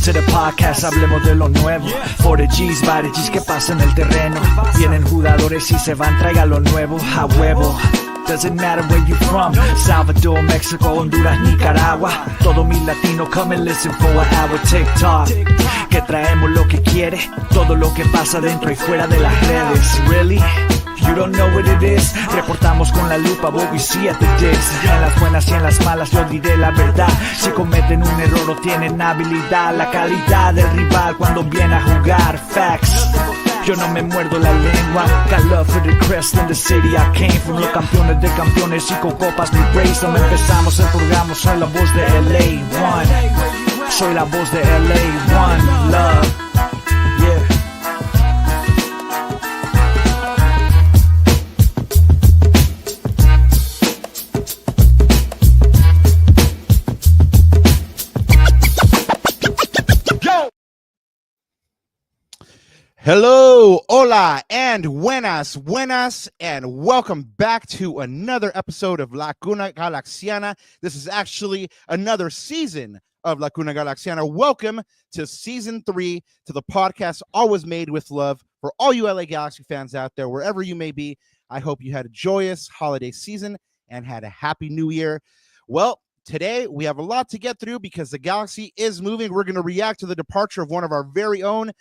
to the podcast, hablemos de lo nuevo. 40Gs, G's que pasa en el terreno. Vienen jugadores y se van, traiga lo nuevo. A huevo. Doesn't matter where you from, Salvador, Mexico, Honduras, Nicaragua. Todo mi latino, come and listen for an hour. TikTok, que traemos lo que quiere, todo lo que pasa dentro y fuera de las redes. Really? You don't know what it is. Reportamos con la lupa what we see at the digs. En las buenas y en las malas yo diré la verdad. Si cometen un error o tienen habilidad, la calidad del rival cuando viene a jugar. Facts. Yo no me muerdo la lengua. Got love for the crest in the city I came from. Los campeones de campeones y con copas mi race. No empezamos el programa, soy la voz de LA One. Soy la voz de LA One. Love. Yeah. Hello, hola, and buenas, and welcome back to another episode of Lacuna Galaxiana. This is actually another season of Lacuna Galaxiana. Welcome to season 3, to the podcast always made with love for all you LA Galaxy fans out there, wherever you may be. I hope you had a joyous holiday season and had a happy new year. Well, today we have a lot to get through because the Galaxy is moving. We're going to react to the departure of one of our very own,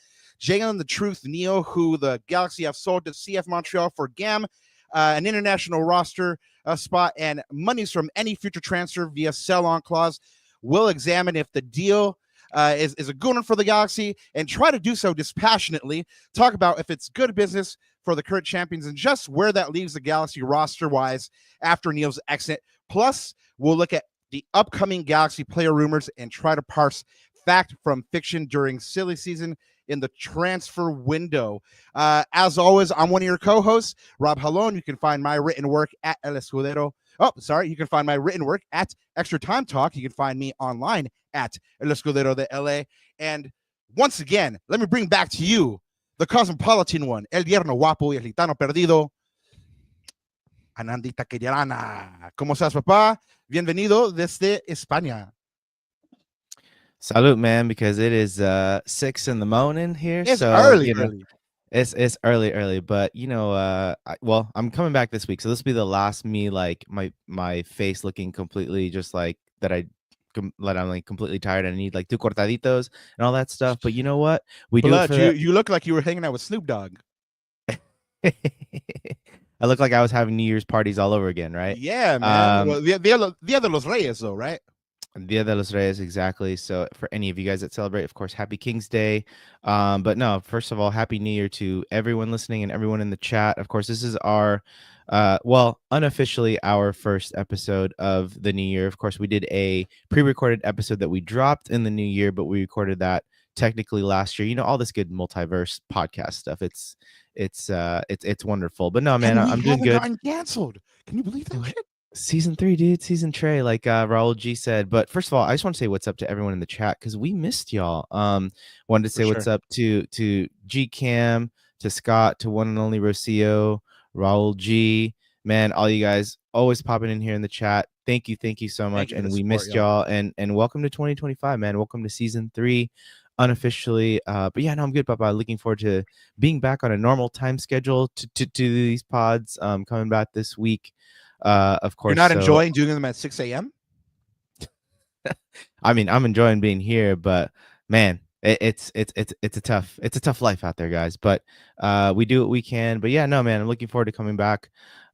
Jalen the Truth Neal, who the Galaxy have sold to CF Montreal for GAM, an international roster spot, and monies from any future transfer via sell-on clause. We'll examine if the deal is a good one for the Galaxy and try to do so dispassionately. Talk about if it's good business for the current champions and just where that leaves the Galaxy roster-wise after Neal's exit. Plus, we'll look at the upcoming Galaxy player rumors and try to parse fact from fiction during silly season in the transfer window. As always, I'm one of your co-hosts, Rob Halon. You can find my written work at El Escudero. You can find my written work at Extra Time Talk. You can find me online at El Escudero de LA. And once again, let me bring back to you the cosmopolitan one, El Yerno Guapo y El Gitano Perdido, Anandita Querana. ¿Cómo estás, papá? Bienvenido desde España. Salute, man, because it is 6 in the morning here. It's so early. It's early, but I'm coming back this week, so this will be the last me, like my face looking completely just like that. I'm like completely tired and I need like 2 cortaditos and all that stuff. But you know what? You look like you were hanging out with Snoop Dogg. I look like I was having New Year's parties all over again, right? Yeah, man. Well, Dia de los Reyes, though, right? Dia de los Reyes, exactly. So for any of you guys that celebrate, of course, happy King's Day. But no, first of all, happy New Year to everyone listening and everyone in the chat. Of course, this is our, unofficially our first episode of the new year. Of course, we did a pre-recorded episode that we dropped in the new year, but we recorded that technically last year. You know, all this good multiverse podcast stuff. It's wonderful. But no, man, I'm doing good. Gotten canceled. Can you believe that shit? Season 3, dude. Season Trey, like Raul G said. But first of all, I just want to say what's up to everyone in the chat because we missed y'all. Wanted to say what's up to G Cam, to Scott, to one and only Rocio, Raul G, man, all you guys always popping in here in the chat. Thank you so much. And we missed y'all. And welcome to 2025, man. Welcome to season 3 unofficially. But yeah, no, I'm good, Papa. Looking forward to being back on a normal time schedule to these pods. Coming back this week. Of course, you're not enjoying doing them at 6 a.m. I mean, I'm enjoying being here, but man, it's a tough life out there, guys. But we do what we can. But yeah, no, man, I'm looking forward to coming back.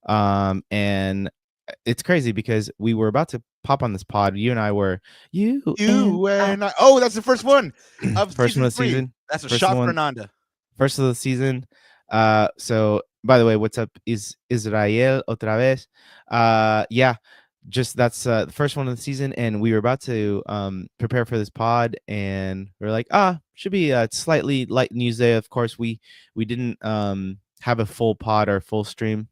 And it's crazy because we were about to pop on this pod. You and I were Oh, that's the first one of first one of the season. That's a shot for Ananda. First of the season. So by the way, what's up is Israel otra vez. Yeah, just that's the first one of the season, and we were about to prepare for this pod, and we are like, should be a slightly light news day. Of course, we didn't have a full pod or full stream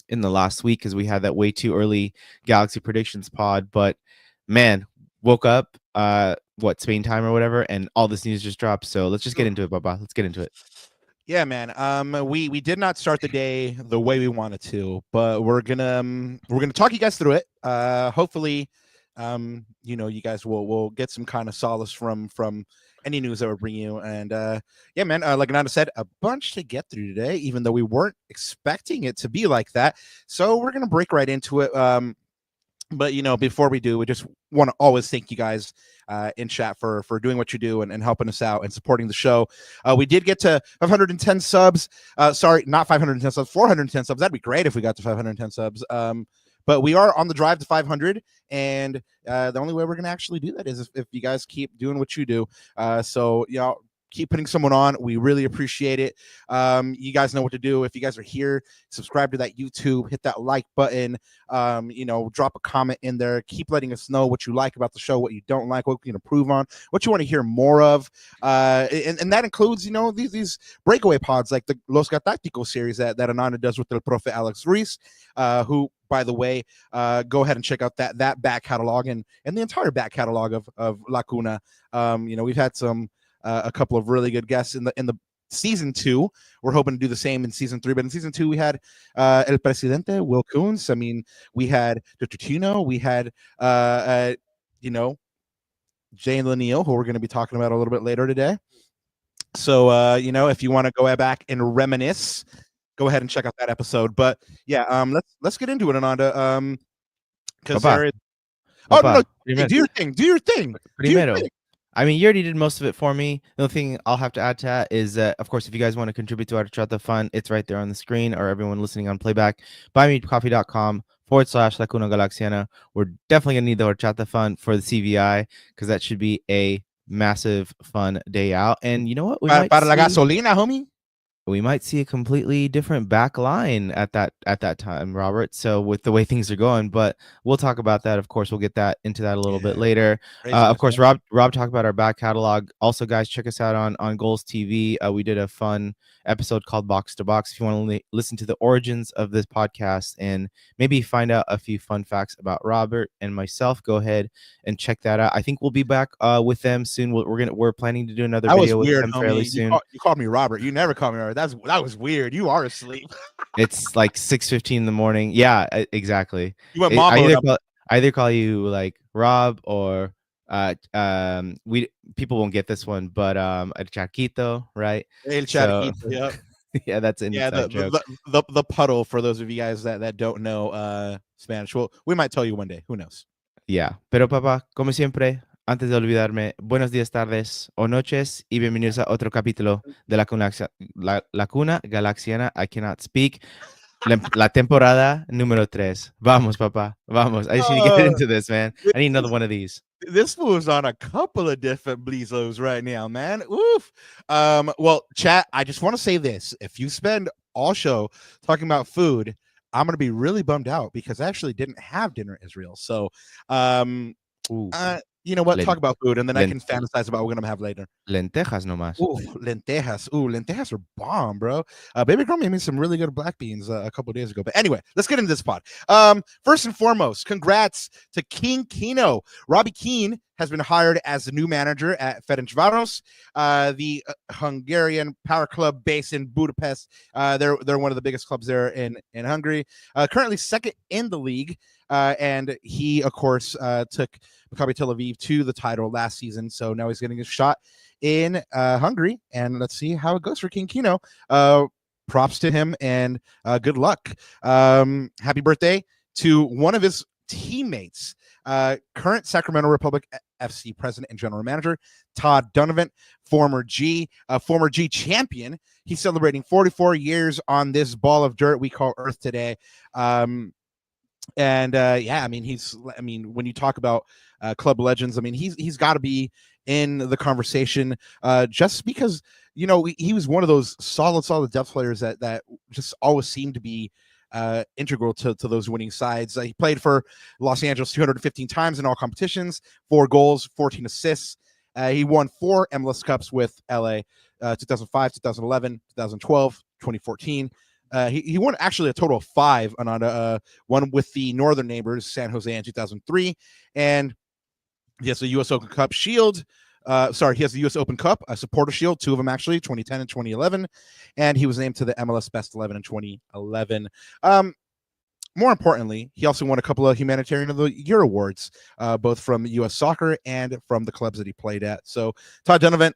in the last week because we had that way too early Galaxy predictions pod. But man, woke up Spain time or whatever, and all this news just dropped. So let's just get into it, Baba. Let's get into it. Yeah, man. We did not start the day the way we wanted to, but we're gonna talk you guys through it. Hopefully, you guys will get some kind of solace from any news that we're bringing you. And yeah, man, like Ananda said, a bunch to get through today, even though we weren't expecting it to be like that. So we're gonna break right into it. But before we do, we just want to always thank you guys in chat for doing what you do and helping us out and supporting the show. We did get to 510 subs. Sorry, not 510 subs, 410 subs. That'd be great if we got to 510 subs. But we are on the drive to 500, and the only way we're going to actually do that is if you guys keep doing what you do. So, keep putting someone on. We really appreciate it. You guys know what to do. If you guys are here, subscribe to that YouTube, hit that like button, drop a comment in there. Keep letting us know what you like about the show, what you don't like, what we can improve on, what you want to hear more of. And that includes, these breakaway pods like the Los Gatácticos series that Ananda does with the Profe Alex Ruiz, who, by the way, go ahead and check out that back catalog and the entire back catalog of La Cuna. We've had a couple of really good guests in the season 2. We're hoping to do the same in season 3, but in season 2 we had El Presidente, Will Kuntz. I mean, we had Dr. Tino, we had Jalen Neal, who we're going to be talking about a little bit later today. So if you want to go back and reminisce, go ahead and check out that episode. But yeah, let's get into it, Ananda. Because there is no, do your thing. I mean, you already did most of it for me. The only thing I'll have to add to that is that, of course, if you guys want to contribute to our Chat the Fun, it's right there on the screen, or everyone listening on playback, buymecoffee.com/La Cuna Galaxiana. We're definitely going to need the Chat the Fun for the CVI, because that should be a massive, fun day out. And you know what? Para la gasolina, homie. We might see a completely different back line at that time, Robert. So with the way things are going, but we'll talk about that. Of course, we'll get into that a little bit later. Of course, Rob talked about our back catalog. Also, guys, check us out on Goals TV. We did a fun episode called Box to Box. If you want to listen to the origins of this podcast and maybe find out a few fun facts about Robert and myself, go ahead and check that out. I think we'll be back with them soon. We're planning to do another video with them fairly soon. You called me Robert. You never called me Robert. That was weird. You are asleep. It's like 6:15 in the morning. Yeah, exactly. You went mom. Either call you like Rob or people won't get this one, but El Charquito, right? El Charquito, yeah. Yeah, that's an inside joke. The puddle, for those of you guys that don't know Spanish. Well, we might tell you one day. Who knows? Yeah. Pero papá, como siempre, antes de olvidarme, buenos días, tardes o noches y bienvenidos a otro capítulo de La Cuna Galaxiana. I cannot speak. La temporada número 3. Vamos, papá. Vamos. I just need to get into this, man. I need another one of these. This fool's on a couple of different blizos right now, man. Oof. Well, chat, I just want to say this. If you spend all show talking about food, I'm going to be really bummed out because I actually didn't have dinner in Israel. So, you know what? Talk about food, and then I can fantasize about what we're going to have later. Lentejas nomás. Lentejas are bomb, bro. Baby girl made me some really good black beans a couple of days ago. But anyway, let's get into this pod. First and foremost, congrats to King Kino. Robbie Keane has been hired as the new manager at Ferencváros, the Hungarian power club based in Budapest. They're one of the biggest clubs there in Hungary. Currently second in the league. And he, of course, took Maccabi Tel Aviv to the title last season. So now he's getting a shot in Hungary. And let's see how it goes for King Kino. Props to him and good luck. Happy birthday to one of his teammates, current Sacramento Republic FC president and general manager, Todd Donovan, former G champion. He's celebrating 44 years on this ball of dirt we call Earth today. And yeah, I mean, when you talk about club legends, I mean, he's got to be in the conversation just because, he was one of those solid depth players that just always seemed to be integral to those winning sides. He played for Los Angeles 215 times in all competitions, 4 goals, 14 assists. He won 4 MLS Cups with LA, 2005, 2011, 2012, 2014. He won actually a total of 5, Ananda, one with the northern neighbors, San Jose, in 2003. And he has the U.S. Open Cup Shield. He has the U.S. Open Cup, a supporter shield, 2 of them actually, 2010 and 2011. And he was named to the MLS Best 11 in 2011. more importantly, he also won a couple of Humanitarian of the Year awards, both from U.S. Soccer and from the clubs that he played at. So, Todd Donovan,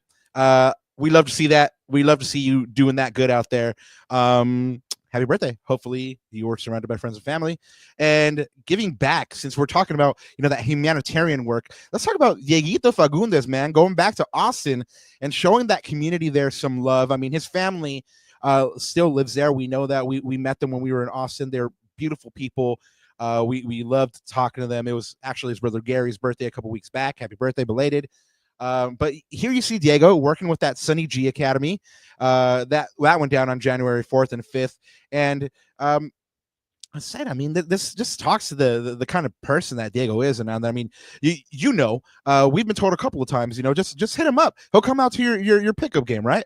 we love to see that. We love to see you doing that good out there. Happy birthday. Hopefully you were surrounded by friends and family and giving back. Since we're talking about, that humanitarian work, let's talk about Dieguito Fagundes, man, going back to Austin and showing that community there some love. I mean, his family still lives there. We know that. We met them when we were in Austin. They're beautiful people. We loved talking to them. It was actually his brother Gary's birthday a couple weeks back. Happy birthday, belated. But here you see Diego working with that Sunny G Academy. That went down on January 4th and 5th. And I said, I mean, this just talks to the kind of person that Diego is. And I mean, we've been told a couple of times, just hit him up. He'll come out to your pickup game, right?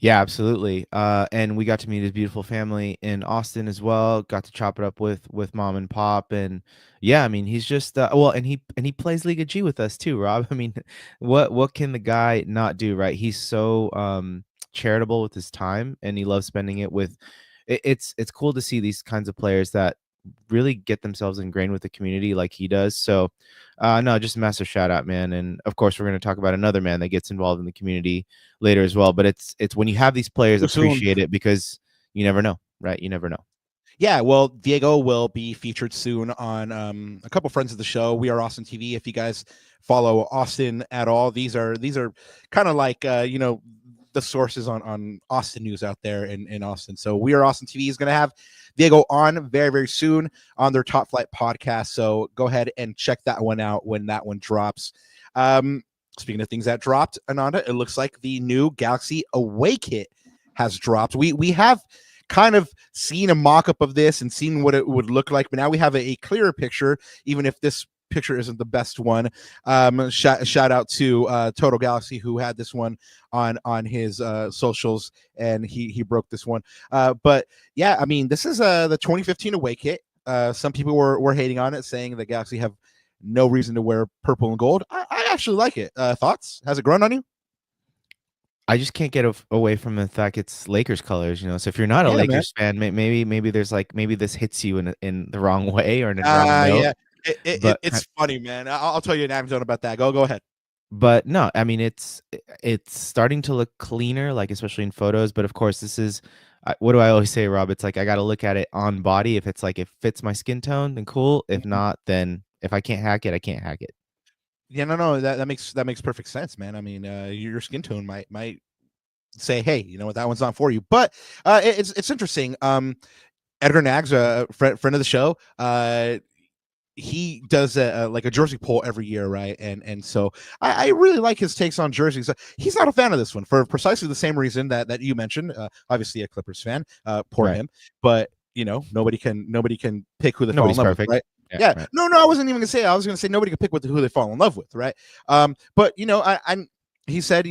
Yeah, absolutely. And we got to meet his beautiful family in Austin as well. Got to chop it up with mom and pop, and yeah, I mean, he's just and he plays Liga G with us too, Rob. I mean, what can the guy not do, right? He's so charitable with his time, and he loves spending it with. It's cool to see these kinds of players that really get themselves ingrained with the community like he does. So no, just a massive shout out, man. And of course we're going to talk about another man that gets involved in the community later as well. But it's when you have these players appreciate it, because you never know, right? You never know. Yeah, well, Diego will be featured soon on a couple friends of the show. We Are Austin TV. If you guys follow Austin at all, these are kind of like the sources on Austin news out there in Austin. So We Are Austin TV is going to have Diego on very, very soon on their Top Flight podcast. So go ahead and check that one out when that one drops. Speaking of things that dropped, Ananda, it looks like the new Galaxy Away kit has dropped. We have kind of seen a mock-up of this and seen what it would look like, but now we have a clearer picture, even if this picture isn't the best one. Shout out to Total Galaxy, who had this one on his socials, and he broke this one. But yeah, I mean, this is the 2015 Away kit. Some people were hating on it, saying the Galaxy have no reason to wear purple and gold. I actually like it. Thoughts? Has it grown on you? I just can't get away from the fact it's Lakers colors, So if you're not a Lakers fan, maybe there's maybe this hits you in the wrong way or in the wrong note. Yeah, it's funny, man. I'll tell you an anecdote about that. Go ahead. But no, I mean, it's starting to look cleaner, especially in photos. But of course, this is what do I always say, Rob? It's I got to look at it on body. If it's it fits my skin tone, then cool. If not, then if I can't hack it, I can't hack it. Yeah, no, that makes perfect sense, man. I mean, your skin tone might say, hey, you know what, that one's not for you. But it's interesting. Edgar Nags, a friend of the show, he does a jersey poll every year, right? And so I really like his takes on jerseys. He's not a fan of this one for precisely the same reason that you mentioned. Obviously a Clippers fan, poor him. But nobody can pick who they fall in love with, right? Yeah. Right. No, I wasn't even gonna say. I was gonna say nobody can pick who they fall in love with, right? But he said,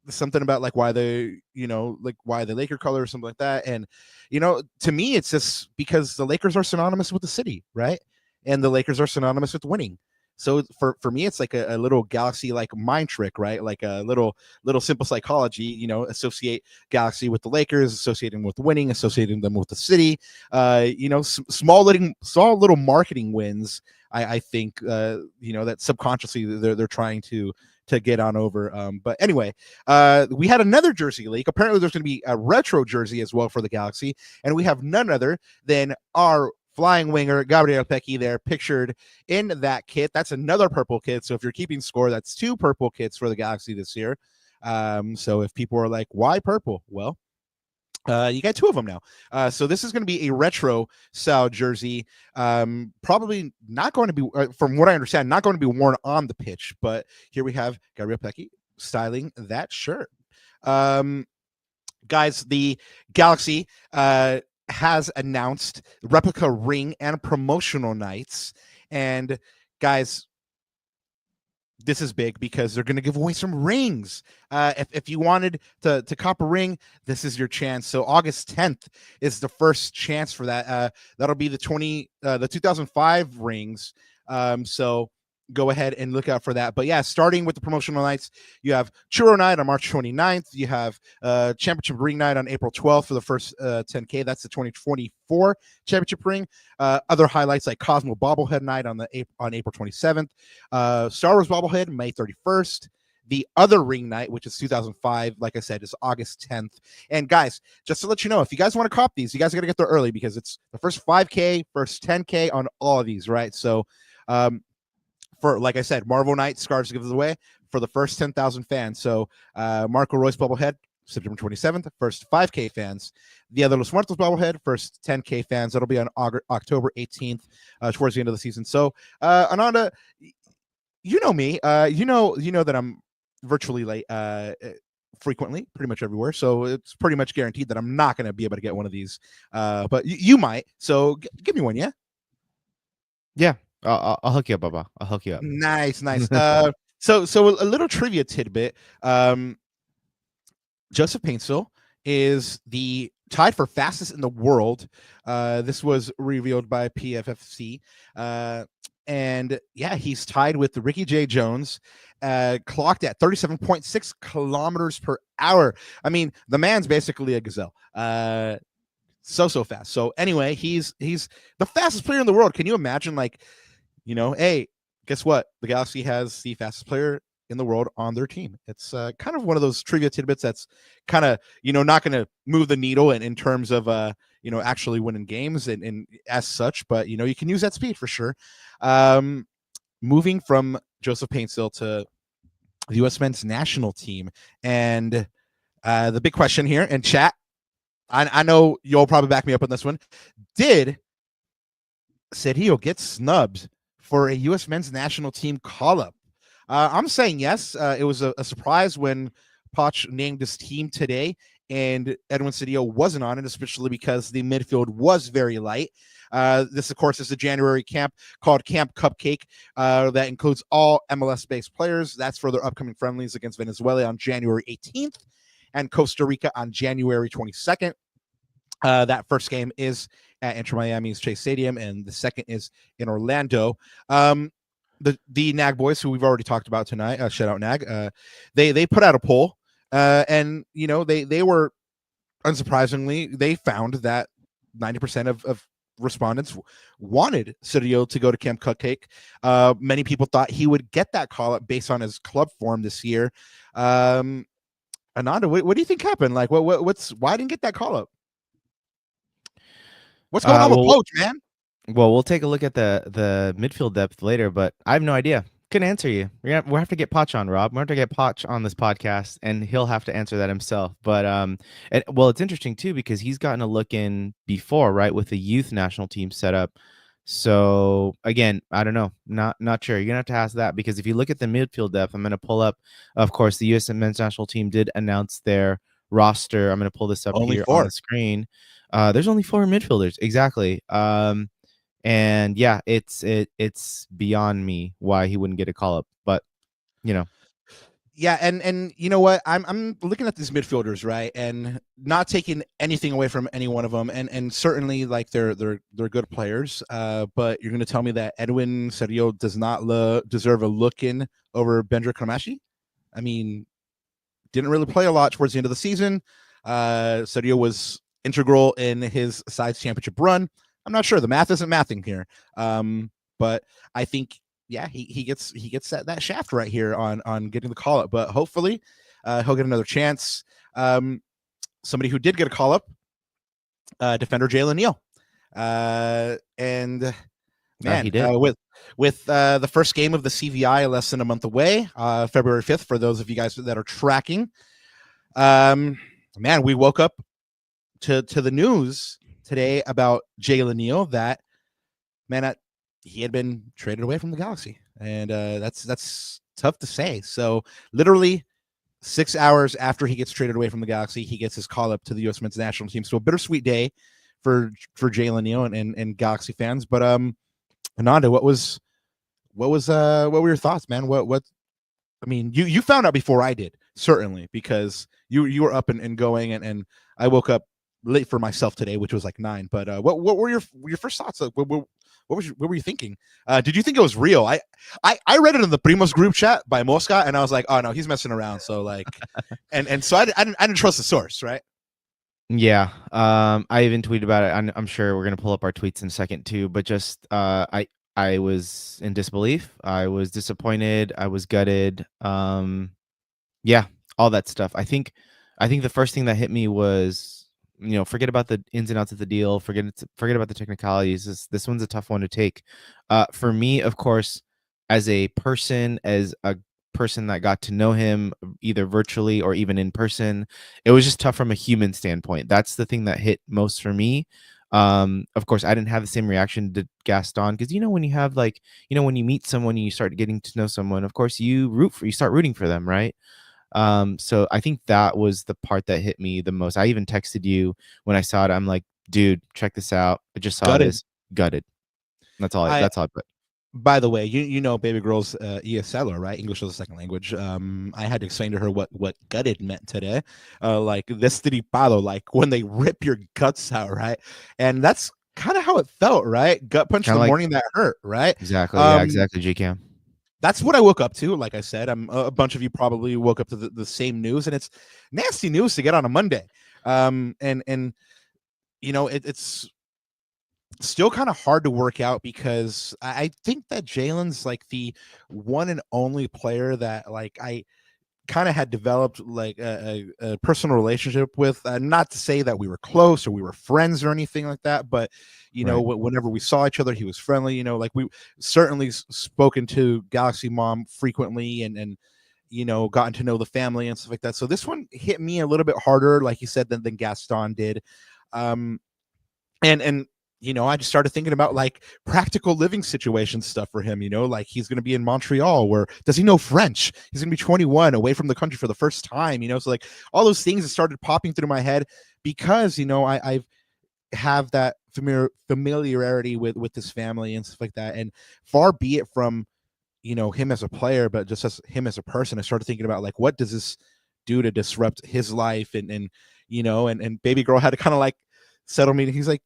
something about why the Laker color or something like that. And to me, it's just because the Lakers are synonymous with the city, right? And the Lakers are synonymous with winning. So for me, it's a little Galaxy mind trick, right? Like a little simple psychology, associate Galaxy with the Lakers, associating with winning, associating them with the city. Small little marketing wins. I think that subconsciously they're trying to get on over. But anyway, we had another jersey leak. Apparently there's going to be a retro jersey as well for the Galaxy, and we have none other than our flying winger Gabriel Pecci there pictured in that kit. That's another purple kit. So if you're keeping score, that's 2 purple kits for the Galaxy this year. So if people are like, why purple? Well, you got 2 of them now. So this is going to be a retro style jersey. Probably not going to be, from what I understand, not going to be worn on the pitch. But here we have Gabriel Pecci styling that shirt. Guys, the Galaxy has announced replica ring and promotional nights. And guys, this is big because they're going to give away some rings. If you wanted to cop a ring, this is your chance. So August 10th is the first chance for that. That'll be the 2005 rings. So go ahead and look out for that. But yeah, starting with the promotional nights, you have Churro Night on March 29th. You have Championship Ring Night on April 12th for the first 10K. That's the 2024 Championship Ring. Other highlights like Cosmo Bobblehead Night on April 27th. Star Wars Bobblehead May 31st. The other ring night, which is 2005, like I said, is August 10th. And guys, just to let you know, if you guys want to cop these, you guys got to get there early because it's the first 5K, first 10K on all of these, right? So, for, like I said, Marvel Night, Scarves gives it away for the first 10,000 fans. So, Marco Royce Bubblehead, September 27th, first 5K fans. The other Los Muertos Bubblehead, first 10K fans. That'll be on October 18th, towards the end of the season. So, Ananda, you know me. You know that I'm virtually late frequently, pretty much everywhere. So it's pretty much guaranteed that I'm not going to be able to get one of these. But you might. So give me one, yeah? Yeah. I'll hook you up, Baba. I'll hook you up. Nice. So a little trivia tidbit. Joseph Paintsill is the tied for fastest in the world. This was revealed by PFFC. And yeah, he's tied with Ricky J. Jones, clocked at 37.6 kilometers per hour. I mean, the man's basically a gazelle. So fast. So anyway, he's the fastest player in the world. Can you imagine, like, hey, guess what? The Galaxy has the fastest player in the world on their team. It's kind of one of those trivia tidbits that's kind of, not going to move the needle in terms of, actually winning games and as such, but, you can use that speed for sure. Moving from Joseph Paintsill to the U.S. men's national team. And the big question here in chat, I know you'll probably back me up on this one. Did Sergio get snubbed for a U.S. men's national team call-up? I'm saying yes. It was a surprise when Poch named his team today and Edwin Cedillo wasn't on it, especially because the midfield was very light. This, of course, is a January camp called Camp Cupcake that includes all MLS-based players. That's for their upcoming friendlies against Venezuela on January 18th and Costa Rica on January 22nd. That first game is at Inter Miami's Chase Stadium, and the second is in Orlando. The NAG boys, who we've already talked about tonight, shout out NAG, they put out a poll, and they were, unsurprisingly, they found that 90% of respondents wanted Cedillo to go to Camp Cupcake. Many people thought he would get that call up based on his club form this year. Ananda, what do you think happened? Like, why didn't get that call up? What's going on with Poach, man? Well, we'll take a look at the midfield depth later, but I have no idea. Couldn't answer you. We'll have to get Poch on, Rob. We'll have to get Poch on this podcast, and he'll have to answer that himself. But it's interesting too because he's gotten a look in before, right, with the youth national team setup. So again, I don't know, not sure. You're gonna have to ask that because if you look at the midfield depth, I'm gonna pull up. Of course, the U.S. men's national team did announce their roster. I'm gonna pull this up here on the screen. There's only 4 midfielders, exactly. And yeah, it's beyond me why he wouldn't get a call up, but yeah, and you know what, I'm looking at these midfielders, right, and not taking anything away from any one of them, and certainly like they're good players, but you're gonna tell me that Edwin Cedillo does not deserve a look in over Bendra Kramashi? I mean, didn't really play a lot towards the end of the season. Cedillo was integral in his side's championship run. I'm not sure. The math isn't mathing here. But I think, yeah, he gets that shaft right here on getting the call up. But hopefully he'll get another chance. Somebody who did get a call up, defender Jalen Neal. And man, he did. With the first game of the CVI less than a month away, February 5th, for those of you guys that are tracking. Man, we woke up to the news today about Jalen Neal that, man, he had been traded away from the Galaxy, and that's tough to say. So literally 6 hours after he gets traded away from the Galaxy, he gets his call up to the U.S. men's national team. So a bittersweet day for Jalen Neal and Galaxy fans. But Ananda, what were your thoughts, man? What I mean, you found out before I did, certainly, because you were up and going, and I woke up late for myself today, which was like 9. But what were your first thoughts? What what were you thinking? Did you think it was real? I read it in the Primos group chat by Mosca, and I was like, oh no, he's messing around. So like, and so I didn't trust the source, right? Yeah. I even tweeted about it. I'm sure we're gonna pull up our tweets in a second too, but just I was in disbelief. I was disappointed. I was gutted. Yeah, all that stuff. I think the first thing that hit me was, forget about the ins and outs of the deal. Forget about the technicalities. This one's a tough one to take. For me, of course, as a person that got to know him either virtually or even in person, it was just tough from a human standpoint. That's the thing that hit most for me. Of course, I didn't have the same reaction to Gaston because when you have when you meet someone and you start getting to know someone, of course you start rooting for them, right? So I think that was the part that hit me the most. I even texted you when I saw it. I'm like, dude, check this out. I just saw this. Gutted. That's all I put. By the way, you know Baby Girl's ESL, right? English as a second language. I had to explain to her what gutted meant today. Like destripado, like when they rip your guts out, right? And that's kind of how it felt, right? Gut punch in the morning that hurt, right? Exactly. Yeah, exactly, GCam. That's what I woke up to. Like I said, a bunch of you probably woke up to the same news, and it's nasty news to get on a Monday. It's still kind of hard to work out because I think that Jalen's like the one and only player that like I kind of had developed like a personal relationship with. Not to say that we were close or we were friends or anything like that, but whenever we saw each other, he was friendly. Like we certainly spoken to Galaxy Mom frequently and gotten to know the family and stuff like that. So this one hit me a little bit harder, like you said, than Gaston did. I just started thinking about like practical living situation stuff for him, like he's going to be in Montreal. Where does he know French? He's going to be 21, away from the country for the first time, so like all those things that started popping through my head because, I have that familiarity with his family and stuff like that. And far be it from, him as a player, but just as him as a person, I started thinking about like, what does this do to disrupt his life? And Baby Girl had to kind of like settle me. She's like,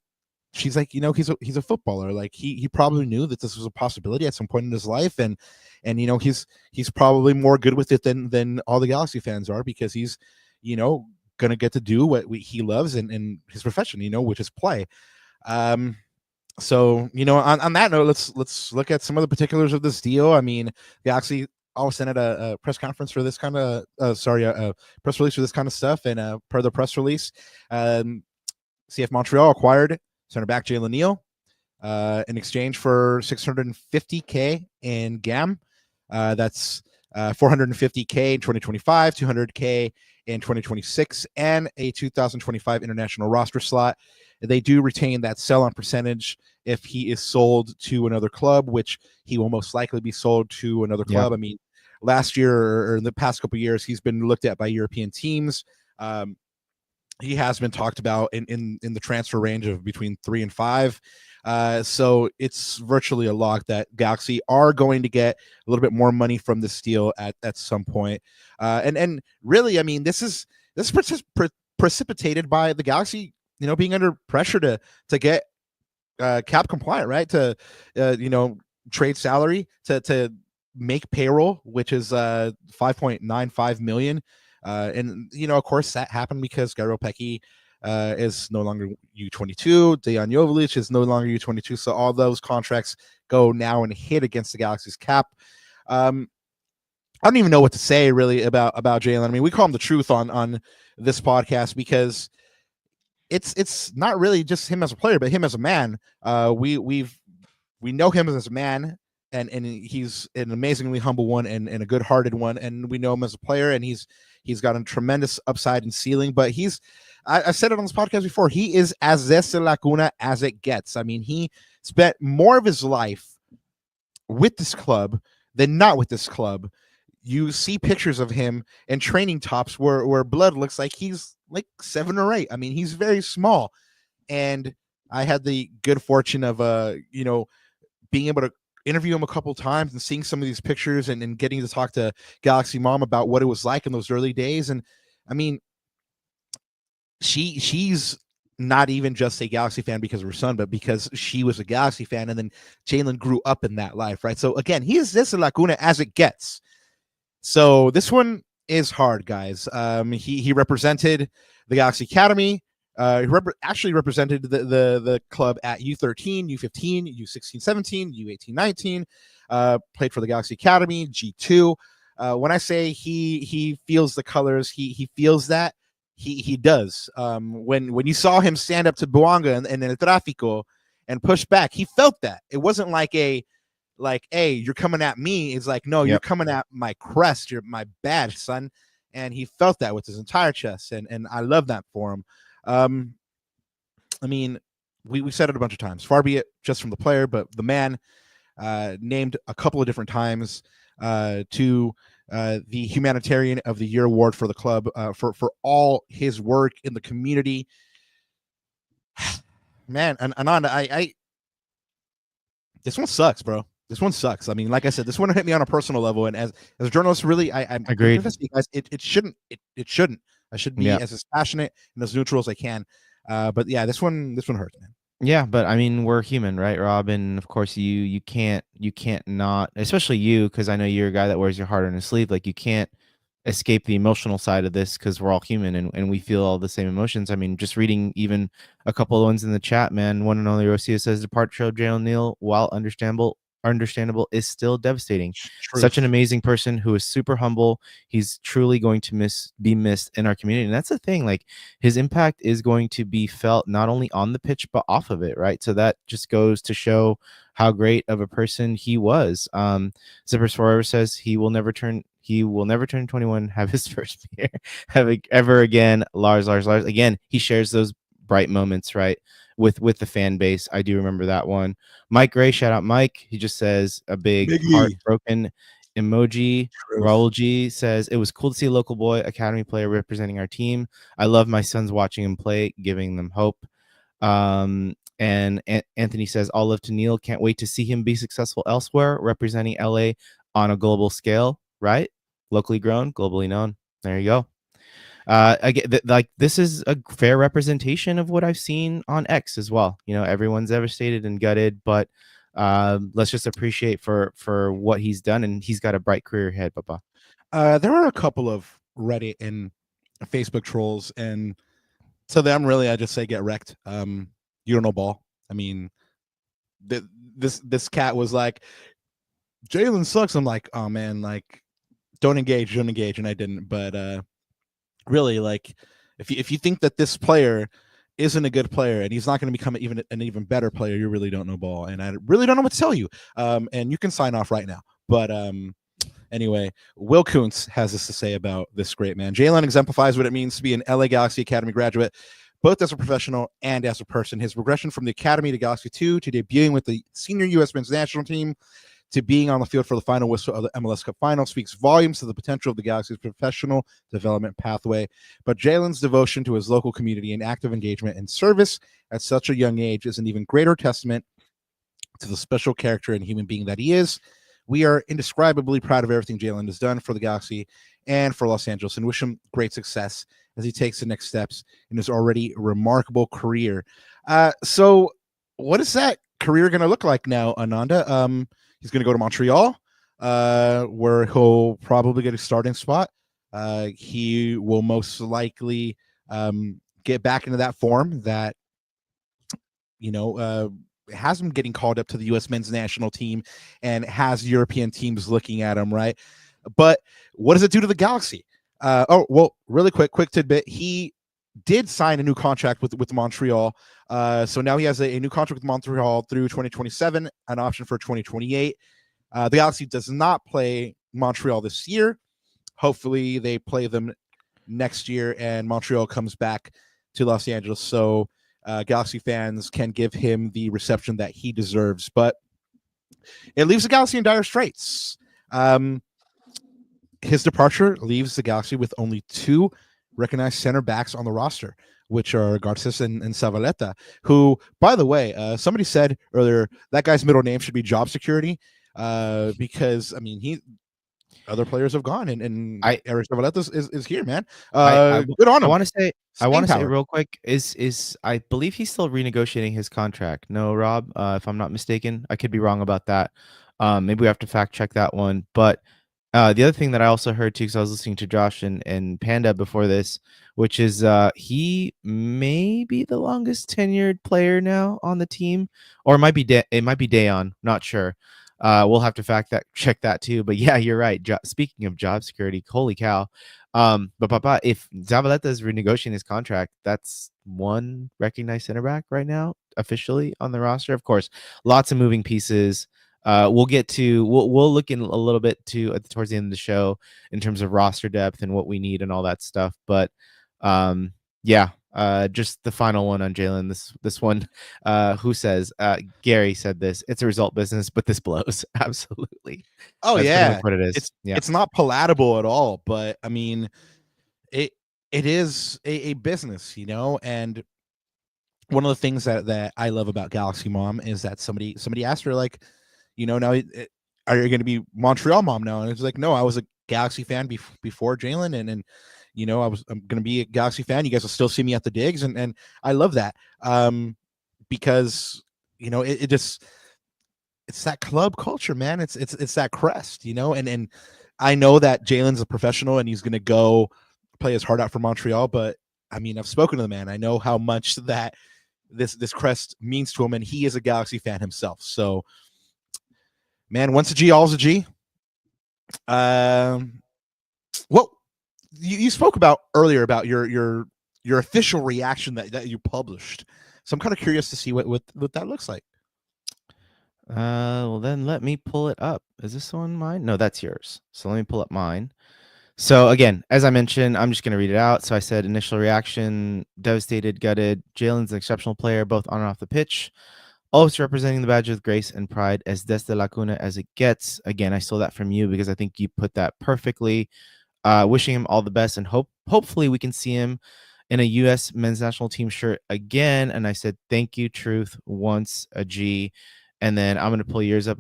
he's a footballer. Like he probably knew that this was a possibility at some point in his life. And he's probably more good with it than all the Galaxy fans are because he's, going to get to do what he loves in his profession, which is play. So, on that note, let's look at some of the particulars of this deal. I mean, Galaxy always sent out a press conference for this kind of, a press release for this kind of stuff. And per the press release, CF Montreal acquired center back Jalen Neal in exchange for $650K in GAM. That's $450K in 2025, $200K in 2026, and a 2025 international roster slot. They do retain that sell-on percentage if he is sold to another club, which he will most likely be sold to another club. I mean, last year or in the past couple of years, he's been looked at by European teams. He has been talked about in the transfer range of between 3 and 5. So it's virtually a lock that Galaxy are going to get a little bit more money from this deal at some point. And really, I mean, this is precipitated by the Galaxy, being under pressure to get cap compliant, right? To trade salary to make payroll, which is 5.95 million. And of course that happened because Gabriel Pecci is no longer U22. Dejan Joveljic is no longer U22. So all those contracts go now and hit against the Galaxy's cap. I don't even know what to say really about Jalen. I mean, we call him the truth on this podcast because it's not really just him as a player, but him as a man. We know him as a man. And he's an amazingly humble one and a good-hearted one. And we know him as a player, and he's got a tremendous upside and ceiling. But I've said it on this podcast before, he is as desde Lacuna as it gets. I mean, he spent more of his life with this club than not with this club. You see pictures of him in training tops where blood looks like he's like 7 or 8. I mean, he's very small. And I had the good fortune of, being able to interview him a couple times and seeing some of these pictures and getting to talk to Galaxy Mom about what it was like in those early days. And I mean, she's not even just a Galaxy fan because of her son, but because she was a Galaxy fan, and then Jalen grew up in that life, right? So again, he is this Lacuna as it gets. So this one is hard, guys. He represented the Galaxy Academy. Actually represented the club at U13, U15, U16, 17, U18, 19. Played for the Galaxy Academy, G2. When I say he feels the colors, he feels that. He does. When you saw him stand up to Buanga and El Tráfico and push back, he felt that. It wasn't like hey, you're coming at me. It's like, no, you're coming at my crest. You're my badge, son. And he felt that with his entire chest. And I love that for him. I mean, we said it a bunch of times. Far be it just from the player, but the man named a couple of different times to the Humanitarian of the Year award for the club for all his work in the community. Man, and Ananda, I this one sucks, bro. This one sucks. I mean, like I said, this one hit me on a personal level, and as a journalist, really, I'm agreed. Guys, it shouldn't. It shouldn't. I should be as passionate and as neutral as I can. But yeah, this one hurts, man. Yeah, but I mean, we're human, right, Rob? And of course, you can't not, especially you, because I know you're a guy that wears your heart on his sleeve. Like, you can't escape the emotional side of this because we're all human and we feel all the same emotions. I mean, just reading even a couple of ones in the chat, man. One and only Rocio says departure of Jalen Neal, while understandable, is still devastating. Truth. Such an amazing person who is super humble. He's truly going to be missed in our community. And that's the thing, like, his impact is going to be felt not only on the pitch, but off of it, right? So that just goes to show how great of a person he was. Zippers Forever says he will never turn 21, have his first beer ever again. Lars. Again, he shares those bright moments, right? With the fan base. I do remember that one. Mike Gray, shout out Mike. He just says a big heartbroken emoji. Raul G says it was cool to see a local boy academy player representing our team. I love my sons watching him play, giving them hope. And Anthony says all love to Neal. Can't wait to see him be successful elsewhere, representing LA on a global scale, right? Locally grown, globally known. There you go. Again, like, this is a fair representation of what I've seen on X as well. You know, everyone's devastated and gutted, but let's just appreciate for what he's done, and he's got a bright career ahead, Papa. There are a couple of Reddit and Facebook trolls, and to them, really, I just say get wrecked. You don't know ball. I mean, this cat was like, Jalen sucks. I'm like, oh man, like, don't engage, and I didn't. But really, like, if you think that this player isn't a good player and he's not going to become an even better player, you really don't know ball, and I really don't know what to tell you. And you can sign off right now. But anyway, Will Kuntz has this to say about this great man. Jalen exemplifies what it means to be an LA Galaxy Academy graduate, both as a professional and as a person. His progression from the Academy to Galaxy 2 to debuting with the senior U.S. men's national team to being on the field for the final whistle of the MLS Cup final speaks volumes to the potential of the Galaxy's professional development pathway. But Jalen's devotion to his local community and active engagement and service at such a young age is an even greater testament to the special character and human being that he is. We are indescribably proud of everything Jalen has done for the Galaxy and for Los Angeles, and wish him great success as he takes the next steps in his already remarkable career. So what is that career going to look like now, Ananda? He's going to go to Montreal, where he'll probably get a starting spot. He will most likely get back into that form that, has him getting called up to the U.S. men's national team and has European teams looking at him, right? But what does it do to the Galaxy? Really quick tidbit. He did sign a new contract with Montreal. So now he has a new contract with Montreal through 2027, an option for 2028. The Galaxy does not play Montreal this year. Hopefully they play them next year and Montreal comes back to Los Angeles. So Galaxy fans can give him the reception that he deserves. But it leaves the Galaxy in dire straits. His departure leaves the Galaxy with only two recognized center backs on the roster, which are Garces and Zavaleta, who, by the way, somebody said earlier that guy's middle name should be Job Security, because, I mean, other players have gone, and I Eric Zavaleta is here, man. I Good on him. want to say Staying power. real quick is I believe he's still renegotiating his contract. No, Rob, if I'm not mistaken, I could be wrong about that. Maybe we have to fact check that one. But the other thing that I also heard too, because I was listening to Josh and Panda before this, which is he may be the longest tenured player now on the team, or it might be Dejan, not sure. We'll have to check that too. But yeah, you're right. Speaking of job security, holy cow. But if Zavaleta is renegotiating his contract, that's one recognized center back right now officially on the roster. Of course, lots of moving pieces. We'll look in a little bit towards the end of the show in terms of roster depth and what we need and all that stuff. But yeah, just the final one on Jalen. This one, who says Gary said this. It's a result business, but this blows. Absolutely. Oh, That's yeah, what it is. It's not palatable at all, but I mean, it is a business, and one of the things that I love about Galaxy Mom is that somebody asked her, like, now are you going to be Montreal Mom now? And it's like, no, I was a Galaxy fan before Jalen, and I'm going to be a Galaxy fan. You guys will still see me at the digs, and I love that, because it just, it's that club culture, man. It's that crest, and I know that Jalen's a professional and he's going to go play his heart out for Montreal, but I mean, I've spoken to the man. I know how much that this crest means to him, and he is a Galaxy fan himself. So, man, once a G, always a G. Well, you spoke about earlier about your official reaction that you published. So I'm kind of curious to see what that looks like. Well, then let me pull it up. Is this one mine? No, that's yours. So let me pull up mine. So again, as I mentioned, I'm just going to read it out. So I said initial reaction, devastated, gutted. Jalen's an exceptional player, both on and off the pitch. Always representing the badge with grace and pride, as desde la cuna as it gets. Again, I stole that from you because I think you put that perfectly. Wishing him all the best, and hopefully we can see him in a U.S. men's national team shirt again. And I said, thank you, Truth, once a G. And then I'm going to pull yours up,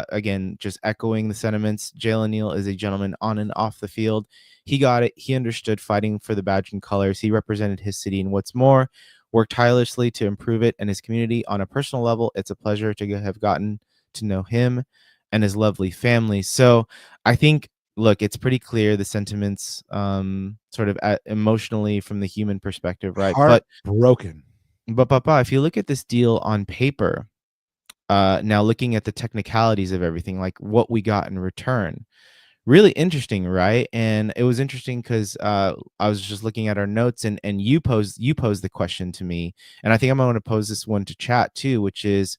again, just echoing the sentiments. Jalen Neal is a gentleman on and off the field. He got it. He understood fighting for the badge and colors. He represented his city, and what's more, worked tirelessly to improve it and his community. On a personal level, it's a pleasure to have gotten to know him and his lovely family. So I think, look, it's pretty clear the sentiments, sort of emotionally from the human perspective, right? Broken. But Papa, if you look at this deal on paper, now looking at the technicalities of everything, like what we got in return, really interesting, right? And it was interesting because I was just looking at our notes, and you posed the question to me, and I think I'm going to pose this one to chat too, which is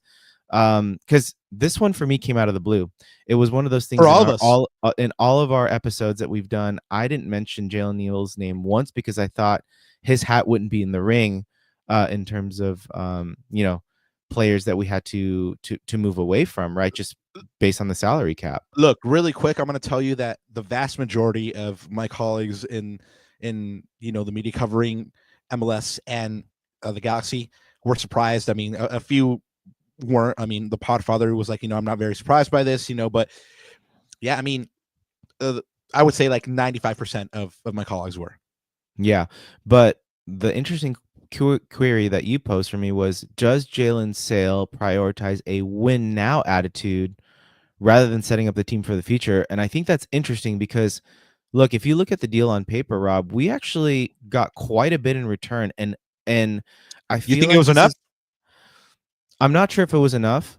because this one for me came out of the blue. It was one of those things for all of us. In all of our episodes that we've done. I didn't mention Jalen Neal's name once because I thought his hat wouldn't be in the ring in terms of players that we had to move away from, right? Just based on the salary cap. Look, really quick, I'm going to tell you that the vast majority of my colleagues in the media covering MLS and the Galaxy were surprised. I mean, a few weren't. I mean, the Podfather was like, I'm not very surprised by this, but yeah, I mean, I would say like 95% of my colleagues were. Yeah, but the interesting query that you posed for me was, does Jalen's sale prioritize a win now attitude rather than setting up the team for the future? And I think that's interesting because, look, if you look at the deal on paper, Rob, we actually got quite a bit in return, and I feel you think it was enough? I'm not sure if it was enough.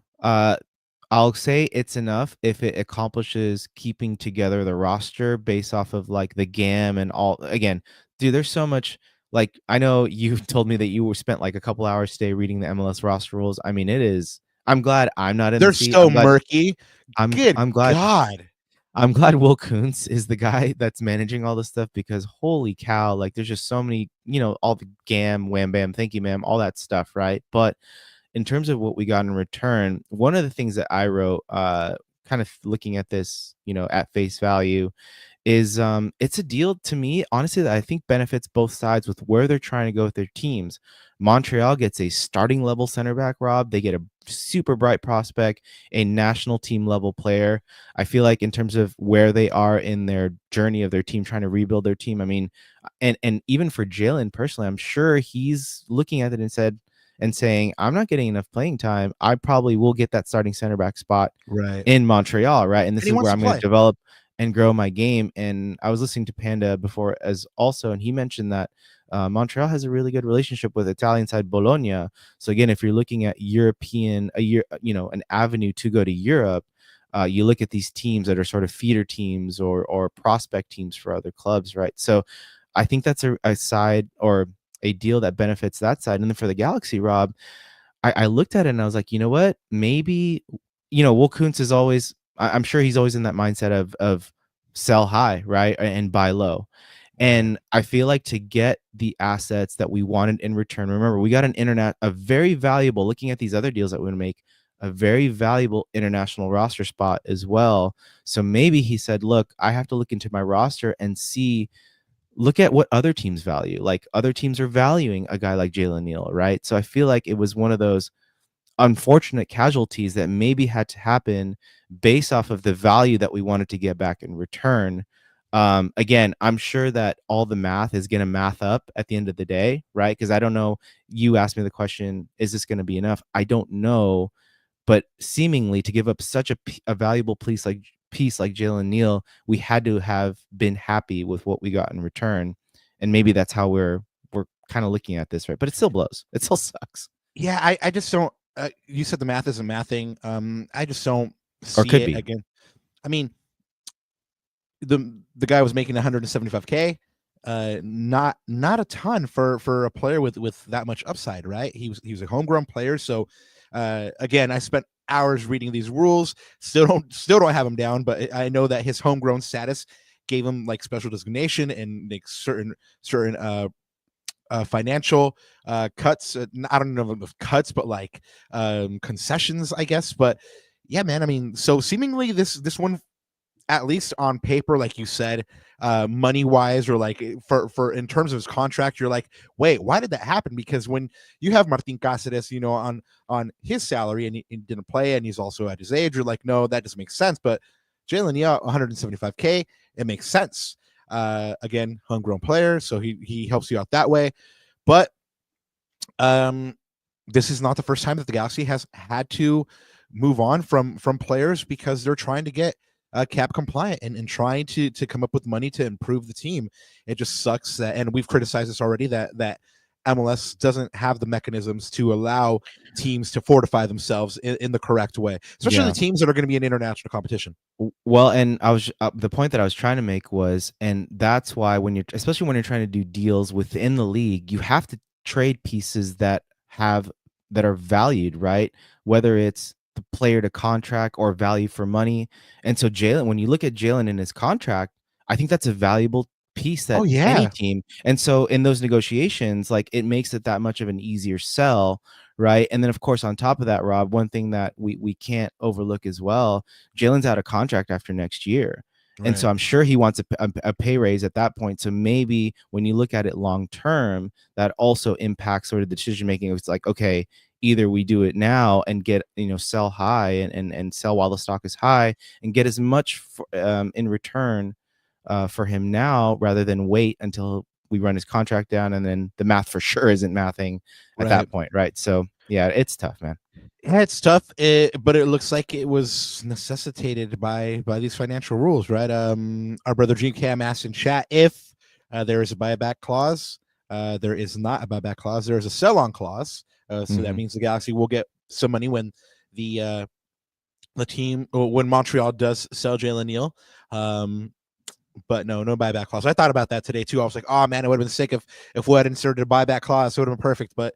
I'll say it's enough if it accomplishes keeping together the roster based off of like the GAM and all. Again, dude, there's so much. Like, I know you told me that you were spent like a couple hours today reading the MLS roster rules. I mean, it is. I'm glad I'm not in. They're so murky. I'm glad. God. I'm glad Will Kuntz is the guy that's managing all this stuff, because holy cow, like there's just so many, all the GAM, wham bam, thank you, ma'am, all that stuff, right? But in terms of what we got in return, one of the things that I wrote, kind of looking at this, at face value, is it's a deal to me, honestly, that I think benefits both sides with where they're trying to go with their teams. Montreal gets a starting level center back, Rob. They get a super bright prospect, a national team level player. I feel like in terms of where they are in their journey of their team, trying to rebuild their team, I mean, and even for Jalen personally, I'm sure he's looking at it and saying, I'm not getting enough playing time. I probably will get that starting center back spot Right. in Montreal, right? And this he is wants where to I'm going play. to develop and grow my game. And I was listening to Panda before as also, and he mentioned that Montreal has a really good relationship with Italian side Bologna. So again, if you're looking at an avenue to go to Europe, you look at these teams that are sort of feeder teams or prospect teams for other clubs, right? So I think that's a side or a deal that benefits that side. And then for the Galaxy, Rob, I looked at it and I was like, you know what? Maybe, Will Kuntz is always, I'm sure he's always in that mindset of sell high, right? And buy low. And I feel like to get the assets that we wanted in return, remember, we got a very valuable, looking at these other deals that we're going to make, a very valuable international roster spot as well. So maybe he said, look, I have to look into my roster and look at what other teams value. Like other teams are valuing a guy like Jalen Neal, right? So I feel like it was one of those unfortunate casualties that maybe had to happen based off of the value that we wanted to get back in return. Again, I'm sure that all the math is going to math up at the end of the day, right? Because I don't know. You asked me the question, is this going to be enough? I don't know. But seemingly to give up such a valuable piece like Jalen Neal, we had to have been happy with what we got in return. And maybe that's how we're kind of looking at this, right? But it still blows. It still sucks. Yeah, I just don't. You said the math isn't mathing. I just don't see Or could it be. again. I mean, the guy was making 175K. Not a ton for a player with that much upside, right? He was a homegrown player. So again, I spent hours reading these rules. Still don't have him down, but I know that his homegrown status gave him like special designation and like certain financial cuts. I don't know if cuts, but like concessions, I guess. But yeah, man. I mean, so seemingly this one, at least on paper, like you said, money wise, or like for in terms of his contract, you're like, wait, why did that happen? Because when you have Martin Cáceres, on his salary and he didn't play and he's also at his age, you're like, no, that doesn't make sense. But Jalen, 175K, it makes sense. Again, homegrown player, so he helps you out that way. But this is not the first time that the Galaxy has had to move on from players because they're trying to get cap compliant and trying to come up with money to improve the team. It just sucks that, and we've criticized this already, that MLS doesn't have the mechanisms to allow teams to fortify themselves in the correct way, especially the teams that are going to be in international competition. Well, and I was the point that I was trying to make was, and that's why especially when you're trying to do deals within the league, you have to trade pieces that are valued, right? Whether it's the player to contract or value for money. And so Jalen, when you look at Jalen in his contract, I think that's a valuable piece that any team. And so in those negotiations, like it makes it that much of an easier sell, right? And then of course on top of that, Rob, one thing that we can't overlook as well, Jalen's out of contract after next year. Right. And so I'm sure he wants a pay raise at that point. So maybe when you look at it long term, that also impacts sort of the decision making. It's like, okay, either we do it now and get, sell high and sell while the stock is high and get as much in return for him now rather than wait until we run his contract down, and then the math for sure isn't mathing at that point, right? So yeah, it's tough, man. Yeah, it's tough, but it looks like it was necessitated by these financial rules, right? Our brother Gene Cam asked in chat if there is a buyback clause. There is not a buyback clause. There is a sell-on clause. So that means the Galaxy will get some money when the team, or when Montreal does sell Jalen Neal. But no buyback clause. I thought about that today too. I was like, oh man, it would have been sick if we had inserted a buyback clause. It would have been perfect. But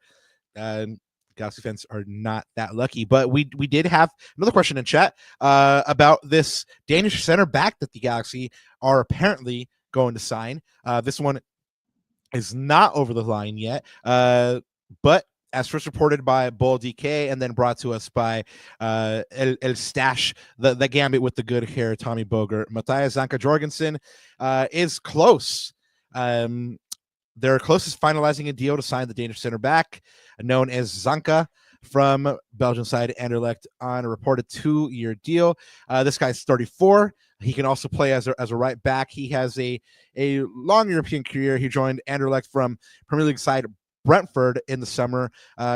Galaxy fans are not that lucky. But we did have another question in chat about this Danish center back that the Galaxy are apparently going to sign. This one is not over the line yet, but as first reported by Bull DK and then brought to us by El Stash, the gambit with the good hair, Tommy Bogert, Mathias Zanka Jorgensen is close. They're closest finalizing a deal to sign the Danish center back known as Zanka from Belgian side Anderlecht on a reported 2-year deal. This guy's 34. He can also play as a right back. He has a long European career. He joined Anderlecht from Premier League side Brentford in the summer.